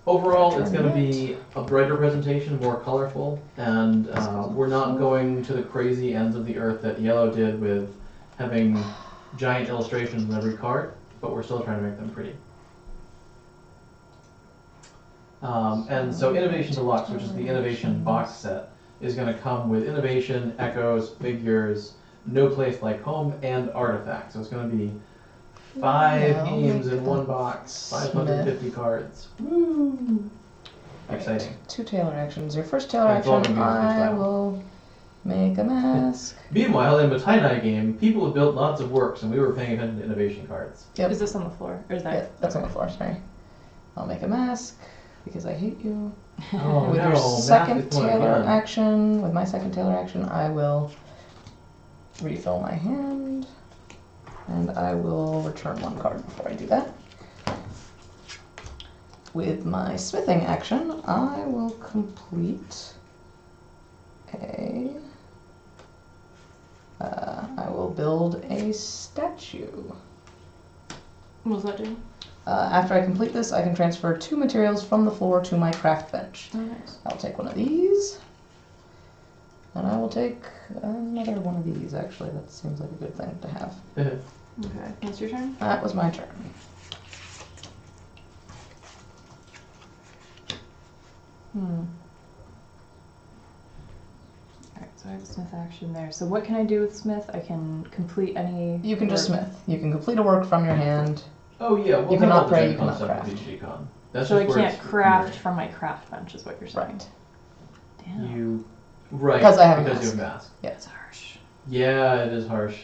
Speaker 1: Overall, it's going to be a brighter presentation, more colorful, and we're not going to the crazy ends of the earth that Yellow did with having giant illustrations in every card, but we're still trying to make them pretty. And so Innovation Deluxe, which is the Innovation box set, is going to come with Innovation, Echoes, Figures, No Place Like Home, and Artifacts. So it's going to be 5
Speaker 3: Yeah, I'll
Speaker 1: games
Speaker 3: make
Speaker 1: in
Speaker 3: the
Speaker 1: one box, 550 cards. Woo! Exciting.
Speaker 3: 2 tailor actions. Your first tailor
Speaker 1: It's all
Speaker 3: action,
Speaker 1: gonna be
Speaker 3: I
Speaker 1: freestyle.
Speaker 3: will make a mask.
Speaker 1: Meanwhile, in the Mottainai game, people have built lots of works, and we were paying attention to innovation cards.
Speaker 3: Yep.
Speaker 2: Is this on the floor? Or is that?
Speaker 3: Yeah, that's on the floor, sorry. I'll make a mask because I hate you.
Speaker 1: Oh,
Speaker 3: With
Speaker 1: no,
Speaker 3: your
Speaker 1: mask
Speaker 3: second
Speaker 1: is going
Speaker 3: tailor
Speaker 1: again.
Speaker 3: action, with my second tailor action, I will refill my hand, and I will return 1 card before I do that. With my smithing action, I will complete I will build a statue.
Speaker 2: What does that do?
Speaker 3: After I complete this, I can transfer 2 materials from the floor to my craft bench.
Speaker 2: Oh, nice.
Speaker 3: I'll take one of these, and I will take another one of these, actually. That seems like a good thing to have.
Speaker 2: Okay, that's your turn?
Speaker 3: That was my turn.
Speaker 2: Alright, so I have a smith action there. So what can I do with smith? I can complete any...
Speaker 3: You can just smith. You can complete a work from your hand.
Speaker 1: Oh yeah, we'll
Speaker 3: You
Speaker 1: have
Speaker 3: cannot
Speaker 1: all the
Speaker 3: pray,
Speaker 1: Gen
Speaker 3: you
Speaker 1: Con
Speaker 3: cannot
Speaker 1: stuff
Speaker 3: craft.
Speaker 1: with Gen Con. That's
Speaker 2: So I
Speaker 1: just where
Speaker 2: can't
Speaker 1: it's
Speaker 2: craft
Speaker 1: here.
Speaker 2: from my craft bench is what you're saying.
Speaker 3: Right.
Speaker 2: Damn.
Speaker 1: You right
Speaker 3: Because I have a
Speaker 1: because you have
Speaker 3: mask.
Speaker 1: mask.
Speaker 2: That's harsh.
Speaker 1: Yeah, it is harsh.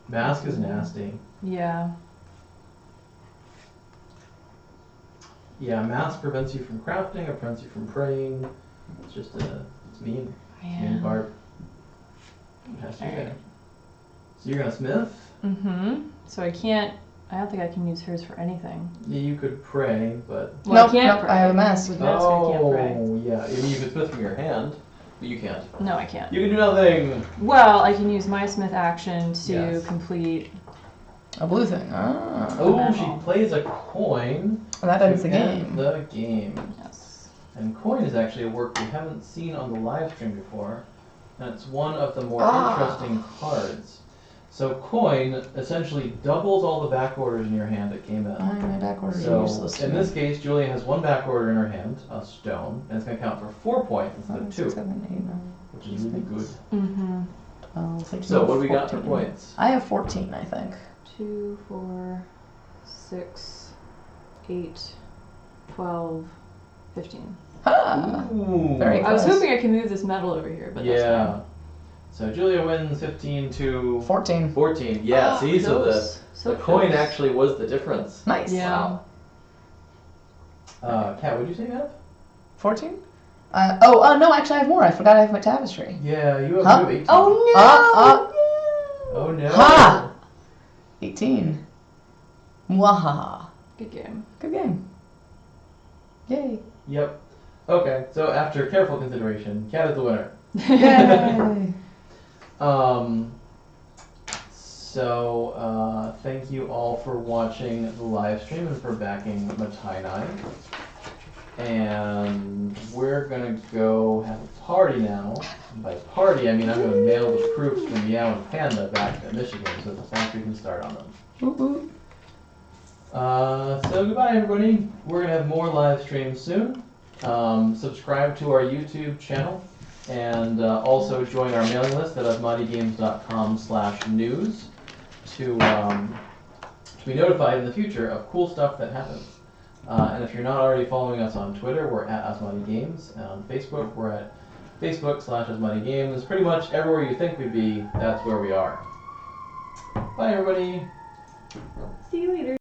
Speaker 1: Mask is nasty.
Speaker 2: Yeah.
Speaker 1: Yeah, mask prevents you from crafting, it prevents you from praying. It's just it's mean. Mean part. It has to be there. So you're gonna smith?
Speaker 2: Mm-hmm. So I don't think I can use hers for anything.
Speaker 1: Yeah, you could pray, but
Speaker 2: Well,
Speaker 3: Nope,
Speaker 2: I can't
Speaker 3: nope,
Speaker 2: pray.
Speaker 3: I have a mask.
Speaker 2: With mask, I can't pray.
Speaker 1: oh yeah. I mean, you could smith from your hand, but you can't.
Speaker 2: No, I can't.
Speaker 1: You can do nothing.
Speaker 2: Well, I can use my smith action to
Speaker 1: Yes.
Speaker 2: complete...
Speaker 3: A blue thing. Ah.
Speaker 1: Oh,
Speaker 2: metal.
Speaker 1: she plays a coin.
Speaker 3: And that ends
Speaker 1: to
Speaker 3: the
Speaker 1: end
Speaker 3: game.
Speaker 1: The game.
Speaker 2: Yes.
Speaker 1: And coin is actually a work we haven't seen on the live stream before, and it's one of the more interesting cards. So coin essentially doubles all the back orders in your hand that came in.
Speaker 3: My back order is
Speaker 1: So
Speaker 3: useless. to
Speaker 1: in
Speaker 3: me.
Speaker 1: this case, Julia has 1 back order in her hand, a stone, and it's going to count for 4 points instead of
Speaker 3: 5,
Speaker 1: 2,
Speaker 3: 6, 7, 8, 9,
Speaker 1: which is really good.
Speaker 2: Mm-hmm.
Speaker 3: 12, 13,
Speaker 1: So what do we got for
Speaker 3: 14.
Speaker 1: points?
Speaker 3: I have 14, I think.
Speaker 2: 2, 4, 6, 8, 12, 15.
Speaker 3: Ha!
Speaker 1: Ooh.
Speaker 3: Very
Speaker 2: I was
Speaker 3: close.
Speaker 2: hoping I could move this metal over here, but that's
Speaker 1: Yeah.
Speaker 2: fine.
Speaker 1: So Julia wins 15 to
Speaker 3: 14.
Speaker 1: 14. Yeah,
Speaker 2: Ah,
Speaker 1: see, so
Speaker 2: close.
Speaker 1: the coin
Speaker 2: close.
Speaker 1: actually was the difference.
Speaker 3: Nice.
Speaker 2: Yeah.
Speaker 1: Kat, what'd you say you have?
Speaker 3: 14? No, actually I have more. I forgot I have my tapestry.
Speaker 1: Yeah, you have,
Speaker 3: Huh?
Speaker 1: you have 18.
Speaker 3: Oh
Speaker 1: Oh no.
Speaker 3: Ha! 18. Mwahaha.
Speaker 2: Good game.
Speaker 3: Good game. Yay.
Speaker 1: Yep. Okay, so after careful consideration, Kat is the winner.
Speaker 3: Yay.
Speaker 1: So, thank you all for watching the live stream and for backing Mottainai. And we're gonna go have a party now. And by party, I mean I'm gonna mail the proofs from Meow and Panda back to Michigan so the factory can start on them.
Speaker 3: Ooh, ooh.
Speaker 1: So goodbye everybody. We're gonna have more live streams soon. Subscribe to our YouTube channel and also join our mailing list at asmatigames.com/news to be notified in the future of cool stuff that happens. And if you're not already following us on Twitter, we're at Asmati Games. And on Facebook, we're at Facebook/Asmati Games. Pretty much everywhere you think we'd be, that's where we are. Bye everybody.
Speaker 2: See you later.